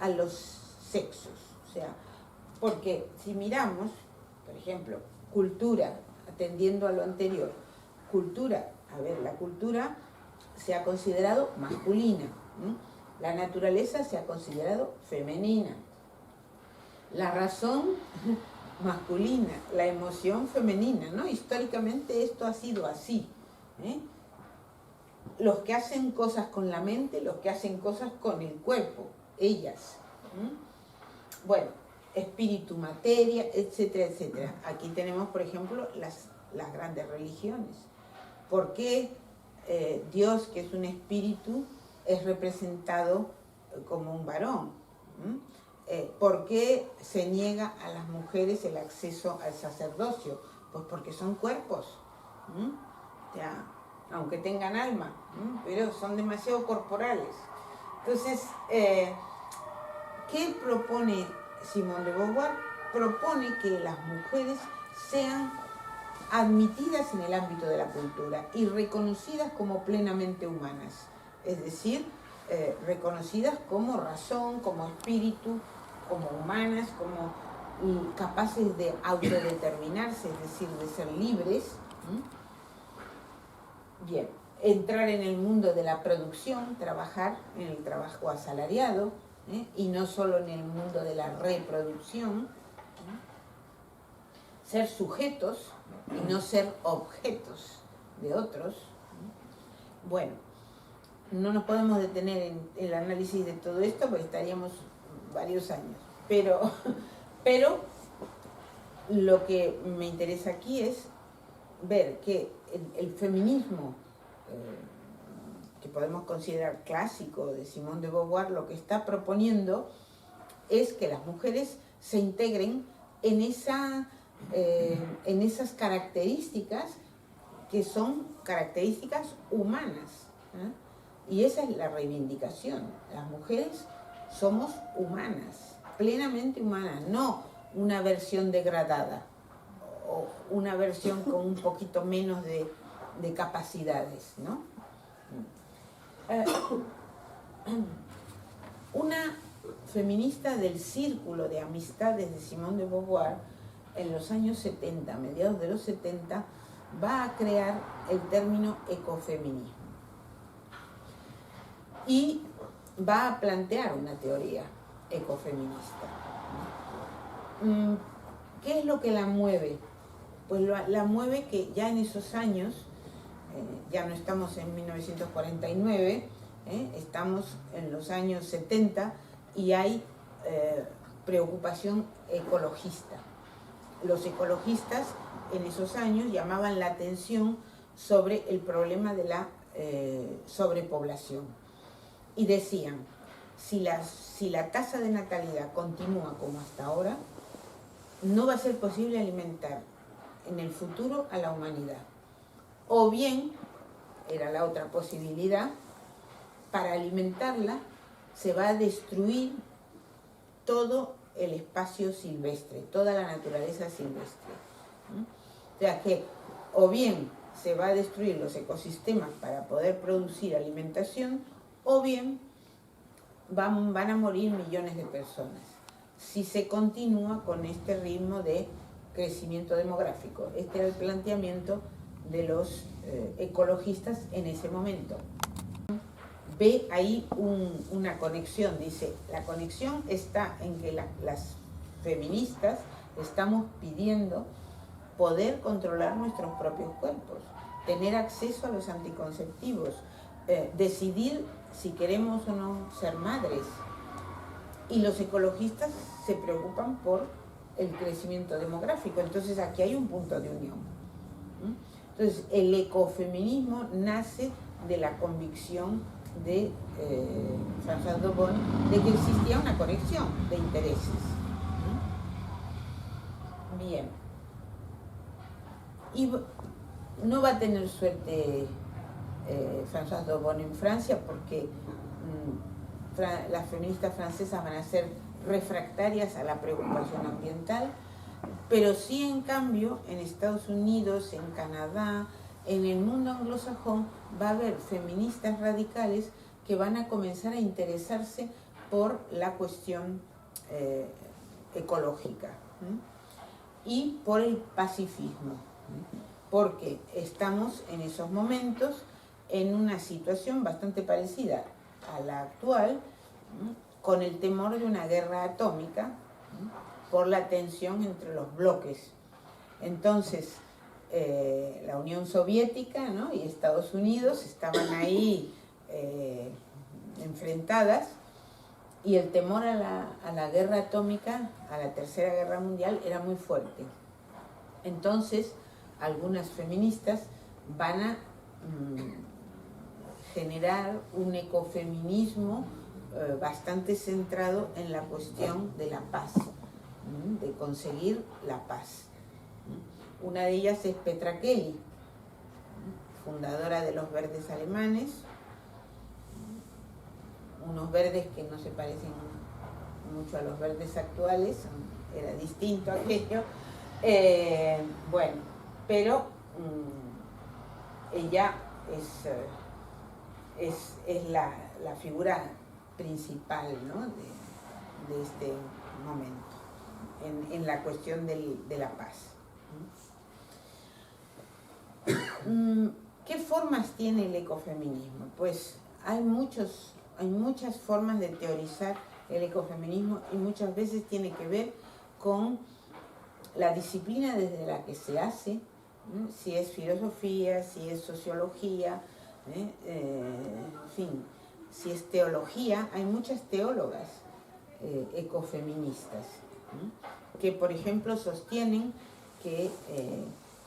B: a los sexos. O sea, porque si miramos, por ejemplo, cultura, atendiendo a lo anterior, cultura, a ver, la cultura se ha considerado masculina, la naturaleza se ha considerado femenina, la razón masculina, la emoción femenina, ¿no? Históricamente esto ha sido así, Los que hacen cosas con la mente, los que hacen cosas con el cuerpo, ellas. Bueno, espíritu, materia, etcétera, etcétera. Aquí tenemos, por ejemplo, las grandes religiones. ¿Por qué Dios, que es un espíritu, es representado como un varón? ¿Por qué se niega a las mujeres el acceso al sacerdocio? Pues porque son cuerpos, o sea, aunque tengan alma, pero son demasiado corporales. Entonces, ¿qué propone Simone de Beauvoir? Propone que las mujeres sean admitidas en el ámbito de la cultura y reconocidas como plenamente humanas, es decir, reconocidas como razón, como espíritu, como humanas, como capaces de autodeterminarse, es decir, de ser libres. Bien, entrar en el mundo de la producción, trabajar en el trabajo asalariado, y no solo en el mundo de la reproducción, ser sujetos y no ser objetos de otros. Bueno, no nos podemos detener en el análisis de todo esto porque estaríamos varios años, pero lo que me interesa aquí es ver que el feminismo que podemos considerar clásico de Simone de Beauvoir, lo que está proponiendo es que las mujeres se integren en esas características que son características humanas, y esa es la reivindicación. Las mujeres somos humanas, plenamente humanas, no una versión degradada o una versión con un poquito menos de capacidades, ¿no? Una feminista del círculo de amistades de Simone de Beauvoir, en los años 70, a mediados de los 70, va a crear el término ecofeminismo y va a plantear una teoría ecofeminista. ¿Qué es lo que la mueve? Pues la mueve que ya en esos años, ya no estamos en 1949, estamos en los años 70 y hay preocupación ecologista. Los ecologistas en esos años llamaban la atención sobre el problema de la sobrepoblación y decían, si la tasa de natalidad continúa como hasta ahora, no va a ser posible alimentar en el futuro a la humanidad. O bien, era la otra posibilidad, para alimentarla se va a destruir todo el espacio silvestre, toda la naturaleza silvestre. O sea que, o bien se va a destruir los ecosistemas para poder producir alimentación, o bien van a morir millones de personas si se continúa con este ritmo de crecimiento demográfico. Este era el planteamiento de los ecologistas en ese momento. Ve ahí una conexión, dice, la conexión está en que las feministas estamos pidiendo poder controlar nuestros propios cuerpos, tener acceso a los anticonceptivos, decidir si queremos o no ser madres, y los ecologistas se preocupan por el crecimiento demográfico. Entonces aquí hay un punto de unión. Entonces el ecofeminismo nace de la convicción de François Dobon de que existía una conexión de intereses. Bien. Y no va a tener suerte François Dobon en Francia porque las feministas francesas van a ser refractarias a la preocupación ambiental, pero sí en cambio en Estados Unidos, en Canadá, en el mundo anglosajón va a haber feministas radicales que van a comenzar a interesarse por la cuestión ecológica y por el pacifismo, porque estamos en esos momentos en una situación bastante parecida a la actual, con el temor de una guerra atómica por la tensión entre los bloques. Entonces, la Unión Soviética, ¿no?, y Estados Unidos estaban ahí enfrentadas, y el temor a la guerra atómica, a la Tercera Guerra Mundial, era muy fuerte. Entonces, algunas feministas van a generar un ecofeminismo bastante centrado en la cuestión de la paz, de conseguir la paz. Una de ellas es Petra Kelly, fundadora de los verdes alemanes, unos verdes que no se parecen mucho a los verdes actuales, era distinto aquello, bueno, pero ella es la figura principal, ¿no?, de este momento en la cuestión de la paz. ¿Qué formas tiene el ecofeminismo? Pues hay muchas formas de teorizar el ecofeminismo y muchas veces tiene que ver con la disciplina desde la que se hace, si es filosofía, si es sociología, en fin, si es teología. Hay muchas teólogas ecofeministas que, por ejemplo, sostienen que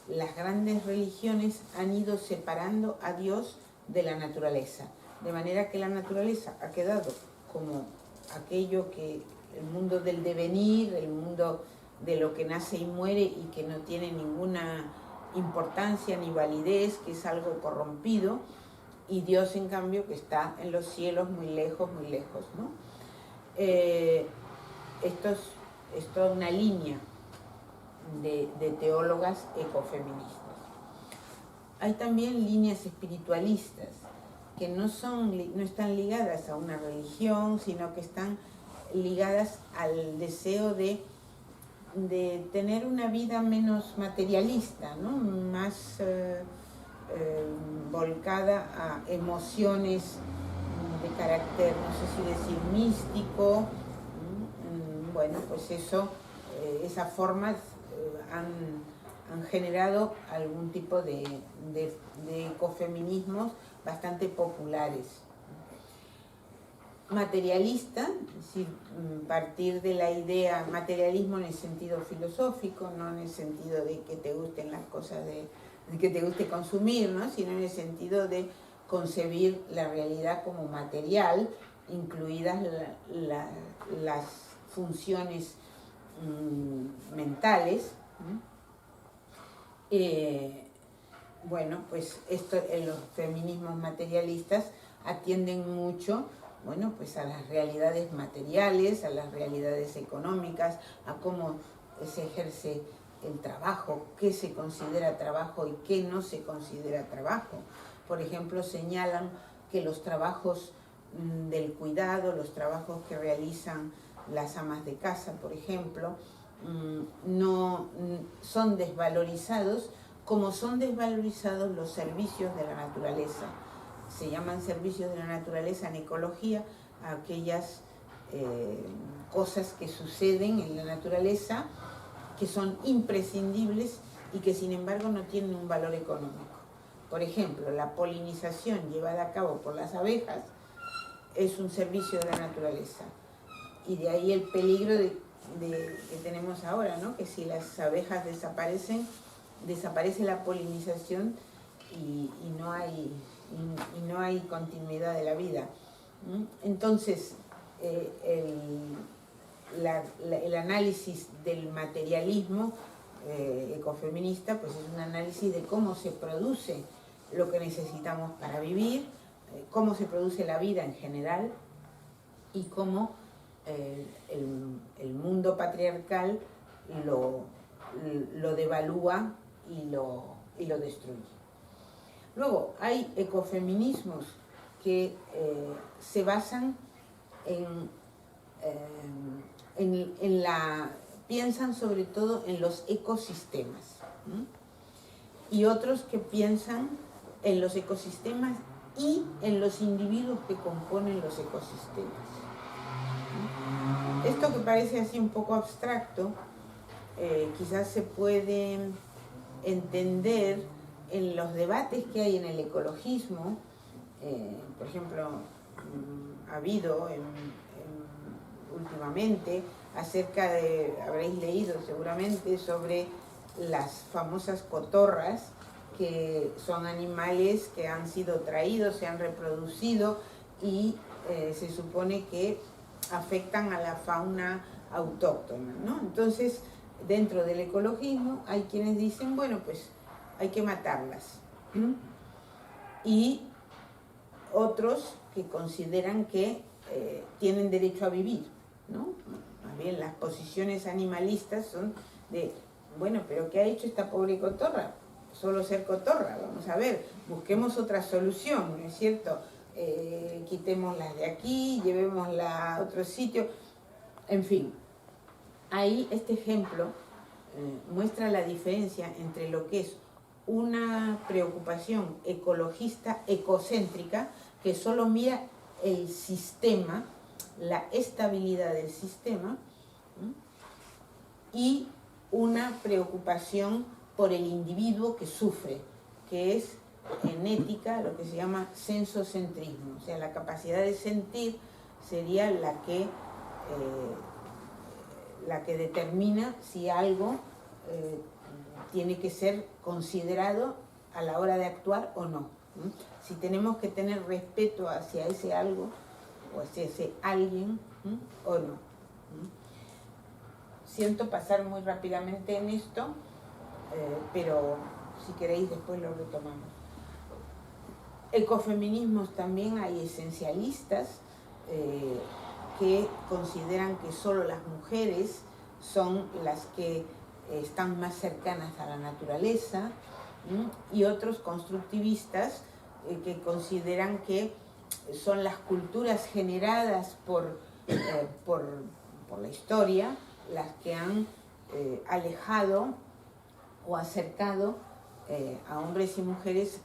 B: las grandes religiones han ido separando a Dios de la naturaleza, de manera que la naturaleza ha quedado como aquello que el mundo del devenir, el mundo de lo que nace y muere y que no tiene ninguna importancia ni validez, que es algo corrompido, y Dios, en cambio, que está en los cielos muy lejos, ¿no? Esto es toda una línea de teólogas ecofeministas. Hay también líneas espiritualistas que no están ligadas a una religión, sino que están ligadas al deseo de tener una vida menos materialista, ¿no?, más volcada a emociones de carácter, no sé si decir místico. Bueno, pues esas formas han generado algún tipo de ecofeminismos bastante populares. Materialista, es decir, partir de la idea, materialismo en el sentido filosófico, no en el sentido de que te gusten las cosas, de que te guste consumir, ¿no?, sino en el sentido de concebir la realidad como material, incluidas las funciones mentales. Bueno, pues los feminismos materialistas atienden mucho, bueno, pues a las realidades materiales, a las realidades económicas, a cómo se ejerce el trabajo, qué se considera trabajo y qué no se considera trabajo. Por ejemplo, señalan que los trabajos del cuidado, los trabajos que realizan las amas de casa, por ejemplo, no son desvalorizados como son desvalorizados los servicios de la naturaleza. Se llaman servicios de la naturaleza en ecología a aquellas cosas que suceden en la naturaleza que son imprescindibles y que sin embargo no tienen un valor económico. Por ejemplo, la polinización llevada a cabo por las abejas es un servicio de la naturaleza. Y de ahí el peligro que tenemos ahora, ¿no? Que si las abejas desaparecen, desaparece la polinización y no hay continuidad de la vida. Entonces, el análisis del materialismo ecofeminista pues es un análisis de cómo se produce lo que necesitamos para vivir, cómo se produce la vida en general y cómo el mundo patriarcal lo devalúa y lo destruye. Luego hay ecofeminismos que se basan piensan sobre todo en los ecosistemas, y otros que piensan en los ecosistemas y en los individuos que componen los ecosistemas. Esto que parece así un poco abstracto, quizás se puede entender en los debates que hay en el ecologismo. Por ejemplo, ha habido últimamente acerca de, habréis leído seguramente, sobre las famosas cotorras, que son animales que han sido traídos, se han reproducido y se supone que afectan a la fauna autóctona, ¿no? Entonces, dentro del ecologismo hay quienes dicen, bueno, pues hay que matarlas. Y otros que consideran que tienen derecho a vivir, ¿no? Más bien las posiciones animalistas son de, bueno, pero ¿qué ha hecho esta pobre cotorra? Solo ser cotorra, vamos a ver, busquemos otra solución, ¿no es cierto? Quitémoslas de aquí, llevémosla a otro sitio, en fin. Ahí este ejemplo muestra la diferencia entre lo que es una preocupación ecologista ecocéntrica, que solo mira el sistema, la estabilidad del sistema, y una preocupación por el individuo que sufre, que es en ética lo que se llama sensocentrismo, o sea, la capacidad de sentir sería la que determina si algo tiene que ser considerado a la hora de actuar o no. Si tenemos que tener respeto hacia ese algo o hacia ese alguien o no. Siento pasar muy rápidamente en esto, pero si queréis después lo retomamos. Ecofeminismos también hay esencialistas que consideran que solo las mujeres son las que están más cercanas a la naturaleza, y otros constructivistas que consideran que son las culturas generadas por la historia las que han alejado o acercado a hombres y mujeres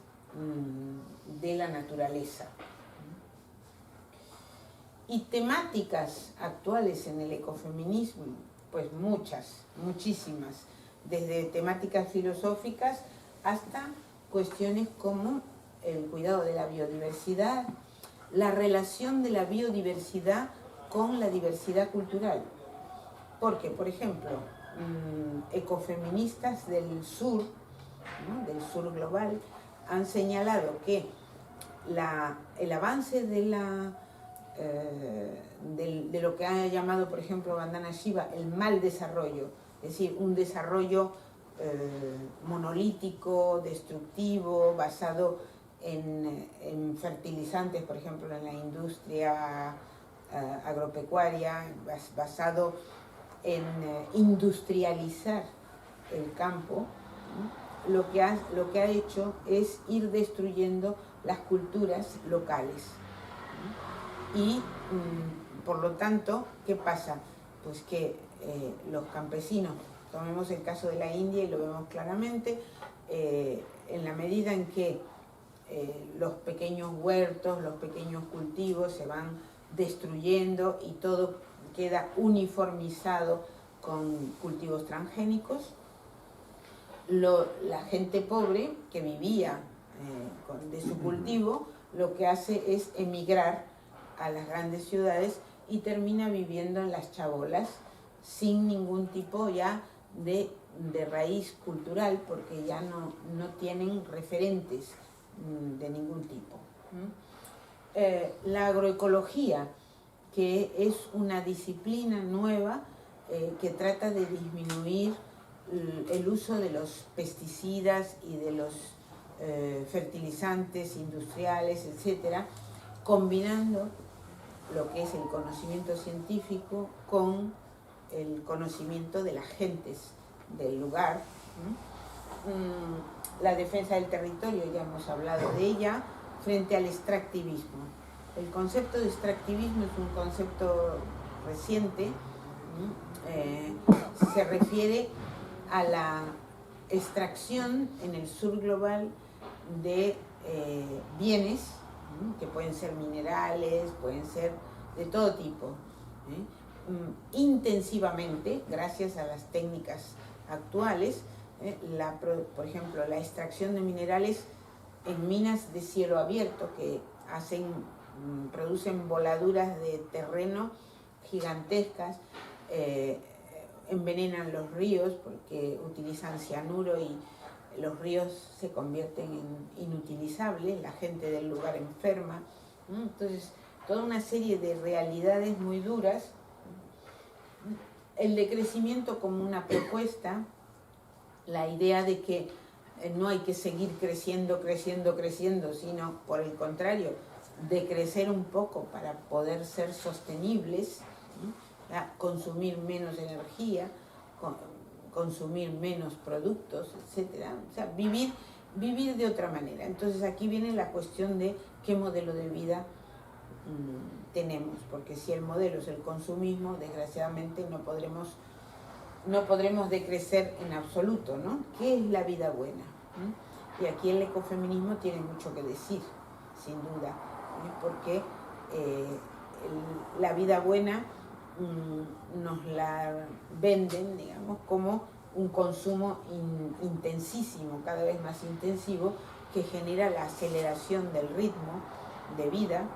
B: de la naturaleza. Y temáticas actuales en el ecofeminismo, pues muchas, muchísimas, desde temáticas filosóficas hasta cuestiones como el cuidado de la biodiversidad, la relación de la biodiversidad con la diversidad cultural. Porque, por ejemplo, ecofeministas del sur, ¿no?, del sur global, han señalado que el avance de lo que ha llamado, por ejemplo, Vandana Shiva, el mal desarrollo, es decir, un desarrollo monolítico, destructivo, basado en fertilizantes, por ejemplo, en la industria agropecuaria, basado en industrializar el campo, ¿no? Lo que ha hecho es ir destruyendo las culturas locales, ¿no? Y por lo tanto, ¿qué pasa? Pues que los campesinos, tomemos el caso de la India y lo vemos claramente, en la medida en que los pequeños huertos, los pequeños cultivos se van destruyendo y todo queda uniformizado con cultivos transgénicos, la gente pobre que vivía de su cultivo lo que hace es emigrar a las grandes ciudades y termina viviendo en las chabolas sin ningún tipo ya de raíz cultural, porque ya no tienen referentes de ningún tipo. La agroecología, que es una disciplina nueva que trata de disminuir el uso de los pesticidas y de los fertilizantes industriales, etcétera, combinando lo que es el conocimiento científico con el conocimiento de las gentes del lugar. La defensa del territorio, ya hemos hablado de ella, frente al extractivismo. El concepto de extractivismo es un concepto reciente, se refiere a la extracción en el sur global de bienes, que pueden ser minerales, pueden ser de todo tipo, intensivamente, gracias a las técnicas actuales. Por ejemplo, la extracción de minerales en minas de cielo abierto que producen voladuras de terreno gigantescas, envenenan los ríos porque utilizan cianuro y los ríos se convierten en inutilizables, la gente del lugar enferma. Entonces, toda una serie de realidades muy duras. El decrecimiento como una propuesta, la idea de que no hay que seguir creciendo, sino por el contrario, decrecer un poco para poder ser sostenibles, consumir menos energía, consumir menos productos, etc. O sea, vivir de otra manera. Entonces aquí viene la cuestión de qué modelo de vida tenemos, porque si el modelo es el consumismo, desgraciadamente no podremos decrecer en absoluto, ¿no? ¿Qué es la vida buena? Y aquí el ecofeminismo tiene mucho que decir, sin duda, porque la vida buena nos la venden, digamos, como un consumo intensísimo, cada vez más intensivo, que genera la aceleración del ritmo de vida.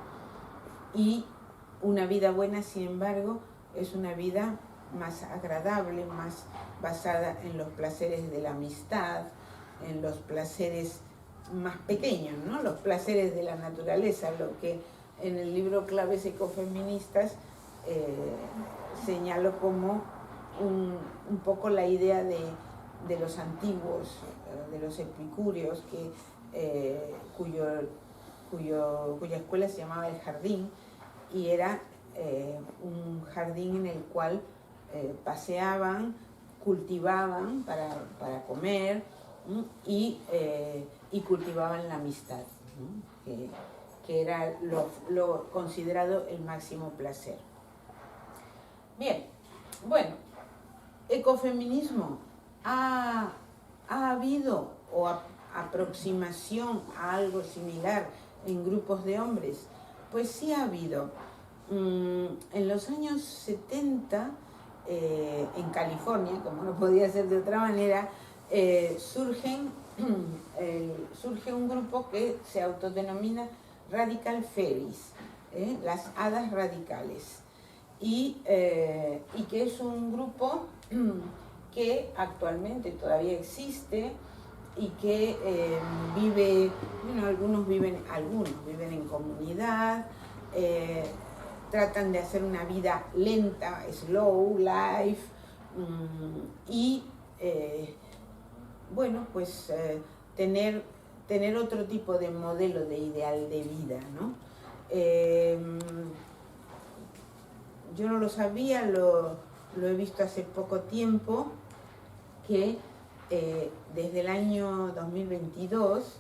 B: Y una vida buena, sin embargo, es una vida más agradable, más basada en los placeres de la amistad, en los placeres más pequeños, ¿no? Los placeres de la naturaleza, lo que en el libro Claves Ecofeministas señalo como un poco la idea de los antiguos, de los epicúreos, cuya escuela se llamaba El Jardín, y era un jardín en el cual paseaban, cultivaban para comer, y cultivaban la amistad, ¿no? que era lo considerado el máximo placer. Bien, bueno, ecofeminismo, ¿ha habido aproximación a algo similar en grupos de hombres? Pues sí ha habido. En los años 70, en California, como no podía ser de otra manera, surge un grupo que se autodenomina Radical Fairies, las hadas radicales, y que es un grupo que actualmente todavía existe y que algunos viven en comunidad, tratan de hacer una vida lenta, slow life, y tener otro tipo de modelo de ideal de vida, ¿no? Yo no lo sabía, lo he visto hace poco tiempo, que desde el año 2022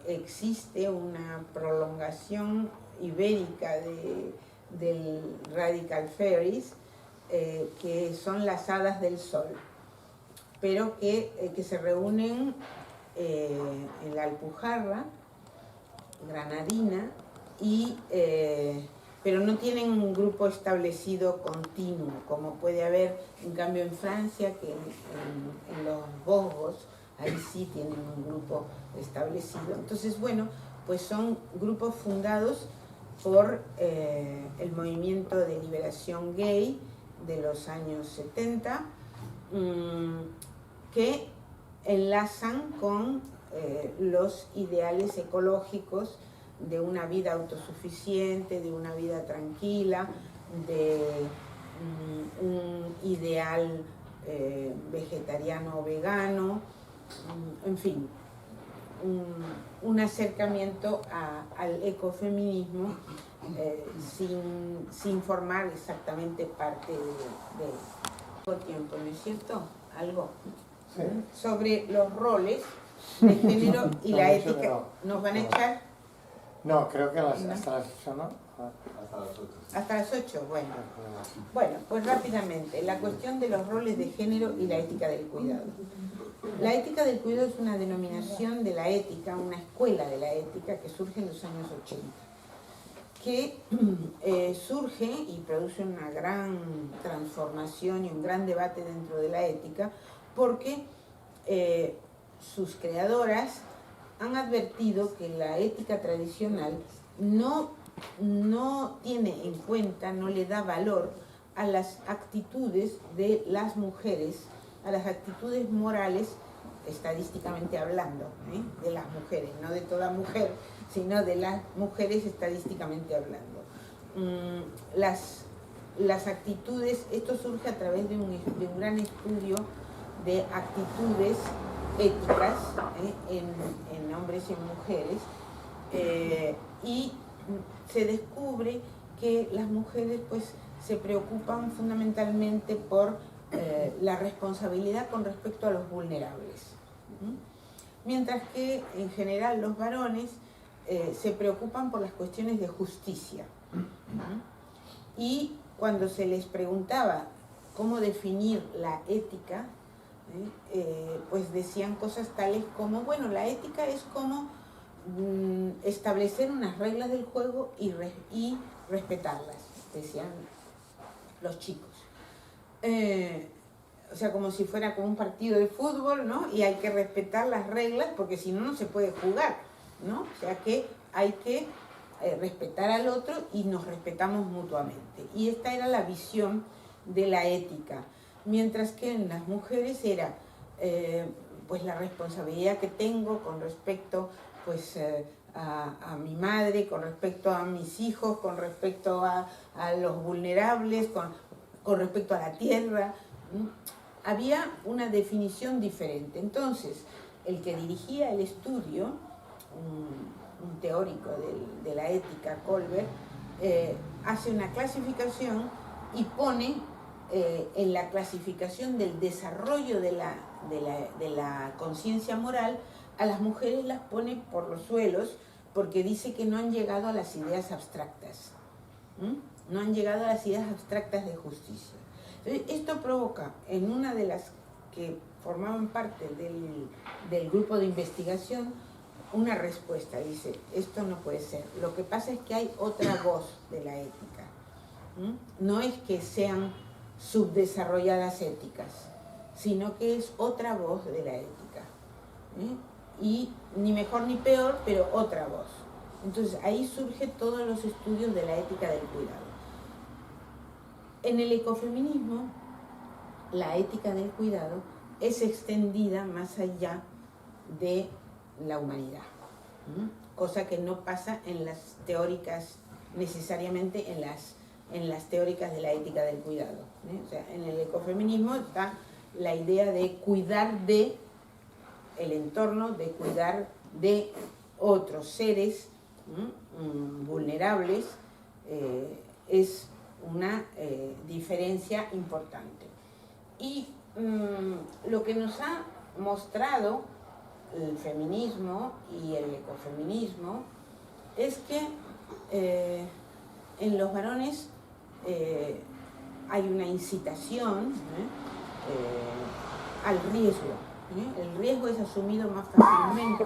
B: existe una prolongación ibérica del Radical Fairies, que son las hadas del sol, pero que se reúnen en la Alpujarra granadina, pero no tienen un grupo establecido continuo, como puede haber en cambio en Francia, que en los Vosgos, ahí sí tienen un grupo establecido. Entonces, bueno, pues son grupos fundados por el movimiento de liberación gay de los años 70, que enlazan con los ideales ecológicos de una vida autosuficiente, de una vida tranquila, de un ideal vegetariano o vegano, en fin, un acercamiento al ecofeminismo sin formar exactamente parte de tiempo, ¿no es cierto? Algo
A: Sí.
B: sobre los roles de género y la ética. ¿Nos van a echar?
A: No, creo que hasta las 8, ¿no?
C: Hasta las 8.
B: Hasta las 8, bueno. Bueno, pues rápidamente, la cuestión de los roles de género y la ética del cuidado. La ética del cuidado es una denominación de la ética, una escuela de la ética que surge en los años 80, que surge y produce una gran transformación y un gran debate dentro de la ética, porque sus creadoras han advertido que la ética tradicional no tiene en cuenta, no le da valor a las actitudes de las mujeres, a las actitudes morales, estadísticamente hablando, de las mujeres, no de toda mujer, sino de las mujeres estadísticamente hablando. Las actitudes, esto surge a través de un gran estudio de actitudes éticas en hombres y en mujeres, y se descubre que las mujeres pues se preocupan fundamentalmente por la responsabilidad con respecto a los vulnerables, mientras que en general los varones se preocupan por las cuestiones de justicia. Y cuando se les preguntaba cómo definir la ética, pues decían cosas tales como, bueno, la ética es como establecer unas reglas del juego y respetarlas, decían los chicos. O sea, como si fuera como un partido de fútbol, ¿no? Y hay que respetar las reglas porque si no, no se puede jugar, ¿no? O sea que hay que respetar al otro y nos respetamos mutuamente. Y esta era la visión de la ética. Mientras que en las mujeres era pues la responsabilidad que tengo con respecto pues, a mi madre, con respecto a mis hijos, con respecto a los vulnerables, con respecto a la tierra. Había una definición diferente. Entonces, el que dirigía el estudio, un teórico de la ética, Colbert, hace una clasificación y pone en la clasificación del desarrollo de la conciencia moral, a las mujeres las pone por los suelos porque dice que no han llegado a las ideas abstractas, no han llegado a las ideas abstractas de justicia. Entonces, esto provoca en una de las que formaban parte del grupo de investigación una respuesta. Dice, esto no puede ser. Lo que pasa es que hay otra voz de la ética. No es que sean subdesarrolladas éticas, sino que es otra voz de la ética. Y ni mejor ni peor, pero otra voz. Entonces ahí surgen todos los estudios de la ética del cuidado. En el ecofeminismo, la ética del cuidado es extendida más allá de la humanidad, cosa que no pasa en las teóricas, necesariamente en las teóricas de la ética del cuidado. O sea, en el ecofeminismo está la idea de cuidar de el entorno, de cuidar de otros seres vulnerables, es una diferencia importante. Y lo que nos ha mostrado el feminismo y el ecofeminismo es que en los varones hay una incitación al riesgo. El riesgo es asumido más fácilmente,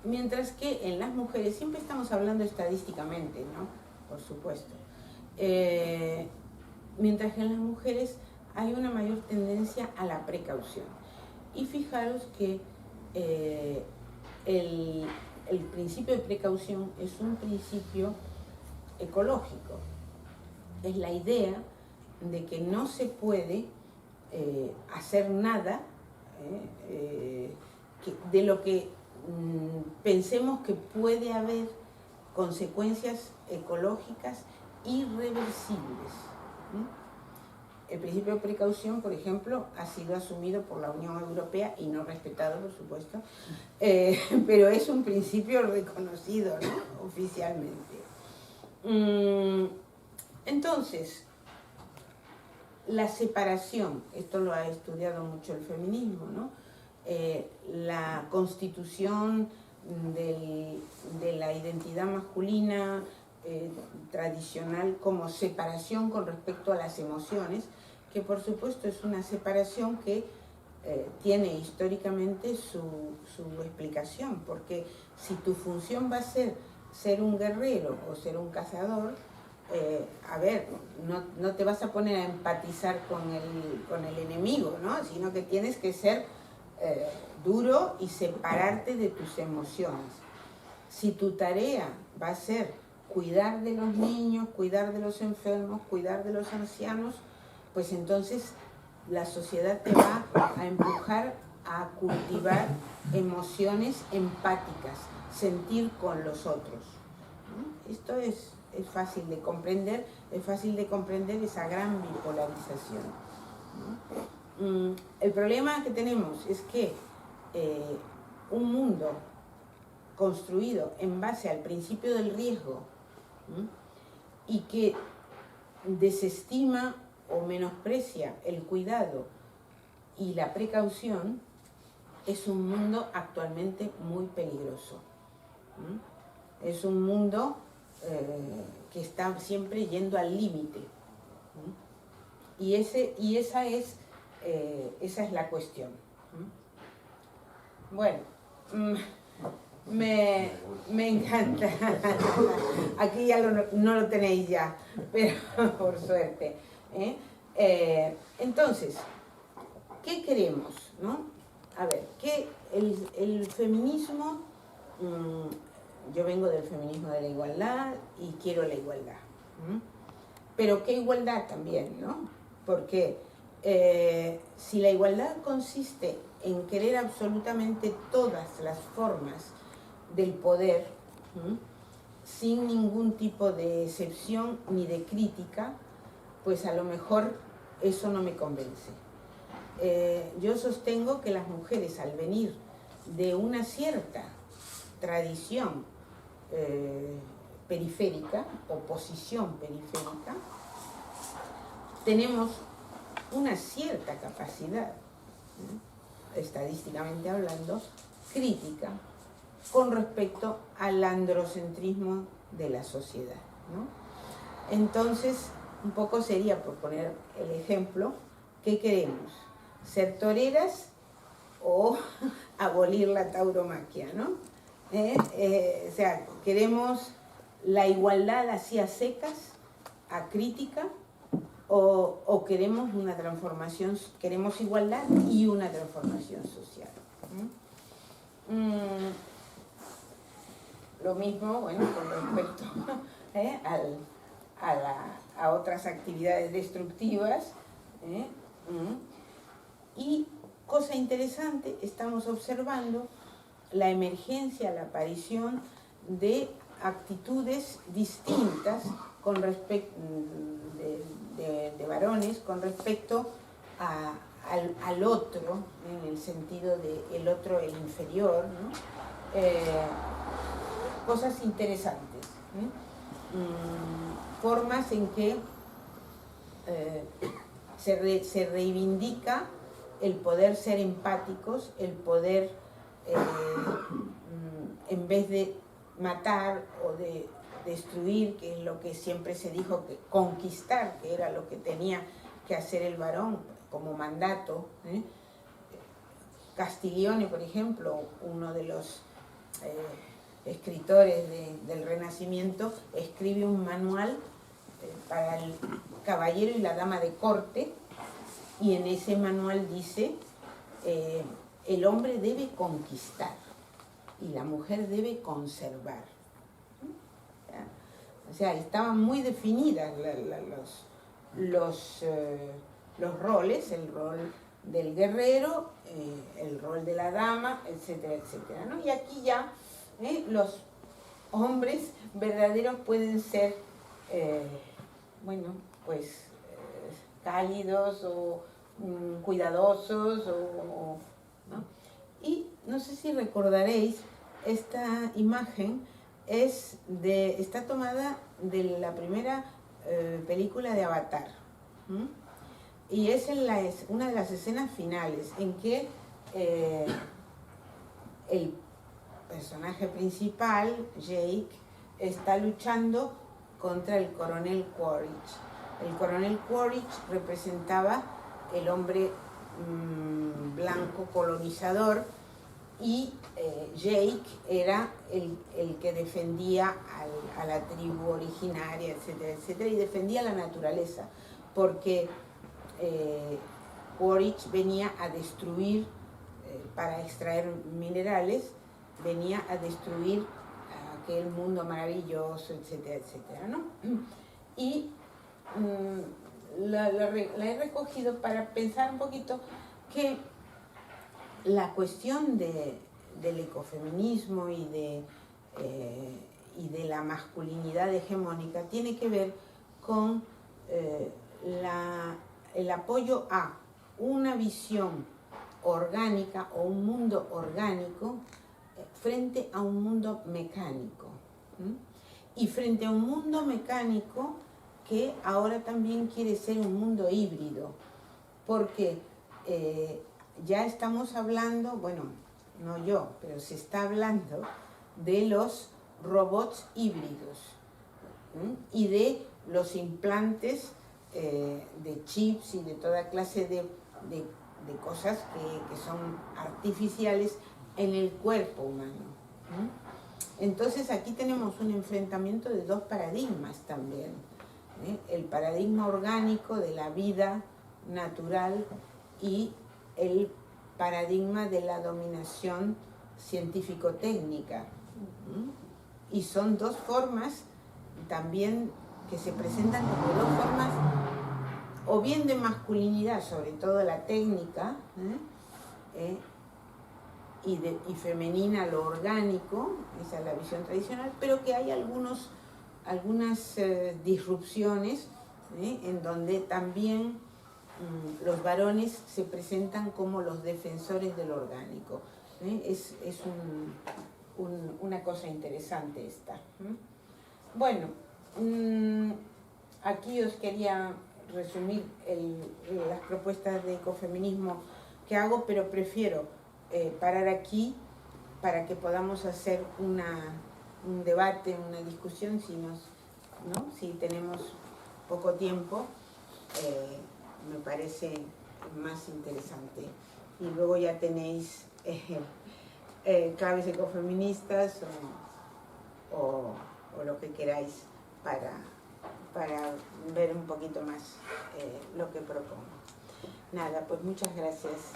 B: mientras que en las mujeres, siempre estamos hablando estadísticamente, ¿no? Por supuesto, mientras que en las mujeres hay una mayor tendencia a la precaución. Y fijaros que el principio de precaución es un principio ecológico. Es la idea de que no se puede hacer nada de lo que pensemos que puede haber consecuencias ecológicas irreversibles. El principio de precaución, por ejemplo, ha sido asumido por la Unión Europea y no respetado, por supuesto, pero es un principio reconocido, ¿no?, oficialmente. Entonces, la separación, esto lo ha estudiado mucho el feminismo, ¿no? La constitución de la identidad masculina tradicional como separación con respecto a las emociones, que por supuesto es una separación que tiene históricamente su explicación, porque si tu función va a ser un guerrero o ser un cazador, a ver, no te vas a poner a empatizar con el enemigo, ¿no?, sino que tienes que ser duro y separarte de tus emociones. Si tu tarea va a ser cuidar de los niños, cuidar de los enfermos, cuidar de los ancianos, pues entonces la sociedad te va a empujar a cultivar emociones empáticas, sentir con los otros. Esto es fácil de comprender, esa gran bipolarización. El problema que tenemos es que un mundo construido en base al principio del riesgo y que desestima o menosprecia el cuidado y la precaución es un mundo actualmente muy peligroso. Es un mundo que está siempre yendo al límite. Y esa es la cuestión. Bueno, me encanta. Aquí ya no lo tenéis ya, pero por suerte. Entonces, ¿qué queremos, no? A ver, que el feminismo, yo vengo del feminismo de la igualdad y quiero la igualdad. Pero ¿qué igualdad también, no? Porque si la igualdad consiste en querer absolutamente todas las formas del poder, sin ningún tipo de excepción ni de crítica, pues a lo mejor eso no me convence. Yo sostengo que las mujeres, al venir de una cierta tradición periférica o posición periférica, tenemos una cierta capacidad, estadísticamente hablando, crítica con respecto al androcentrismo de la sociedad, ¿no? Entonces, un poco sería, por poner el ejemplo, ¿qué queremos? ¿Ser toreras o abolir la tauromaquia, ¿no? O sea, queremos la igualdad así a secas, acrítica, o queremos una transformación, queremos igualdad y una transformación social. Lo mismo, bueno, con respecto a otras actividades destructivas. Y, cosa interesante, estamos observando la emergencia, la aparición de actitudes distintas con respecto de varones con respecto al otro, en el sentido de el otro, el inferior, ¿no? Cosas interesantes, formas en que se reivindica el poder ser empáticos, el poder, en vez de matar o de destruir, que es lo que siempre se dijo, que conquistar, que era lo que tenía que hacer el varón como mandato. Castiglione, por ejemplo, uno de los escritores del Renacimiento, escribe un manual para el caballero y la dama de corte, y en ese manual dice, el hombre debe conquistar. y la mujer debe conservar. O sea, estaban muy definidas los roles, el rol del guerrero, el rol de la dama, etcétera, etcétera, ¿no? Y aquí ya los hombres verdaderos pueden ser, bueno, pues cálidos o cuidadosos, ¿no? Y no sé si recordaréis, esta imagen está tomada de la primera película de Avatar. Y es una de las escenas finales en que el personaje principal, Jake, está luchando contra el coronel Quaritch. El coronel Quaritch representaba el hombre blanco colonizador y Jake era el que defendía a la tribu originaria, etcétera, etcétera, y defendía la naturaleza, porque Quaritch venía a destruir, para extraer minerales, venía a destruir aquel mundo maravilloso, etcétera, etcétera, ¿no? Y la he recogido para pensar un poquito que la cuestión del ecofeminismo y de la masculinidad hegemónica tiene que ver con el apoyo a una visión orgánica o un mundo orgánico frente a un mundo mecánico. Y frente a un mundo mecánico que ahora también quiere ser un mundo híbrido, porque ya estamos hablando, bueno, no yo, pero se está hablando de los robots híbridos y de los implantes de chips y de toda clase de cosas que son artificiales en el cuerpo humano. Entonces aquí tenemos un enfrentamiento de dos paradigmas también. El paradigma orgánico de la vida natural y el paradigma de la dominación científico-técnica. Y son dos formas también que se presentan como dos formas o bien de masculinidad, sobre todo la técnica, y femenina lo orgánico, esa es la visión tradicional, pero que hay algunas disrupciones en donde también los varones se presentan como los defensores del orgánico. Es una cosa interesante esta. Bueno, aquí os quería resumir las propuestas de ecofeminismo que hago, pero prefiero parar aquí para que podamos hacer un debate, una discusión, si tenemos poco tiempo. Me parece más interesante. Y luego ya tenéis claves ecofeministas o lo que queráis para ver un poquito más lo que propongo. Nada, pues muchas gracias.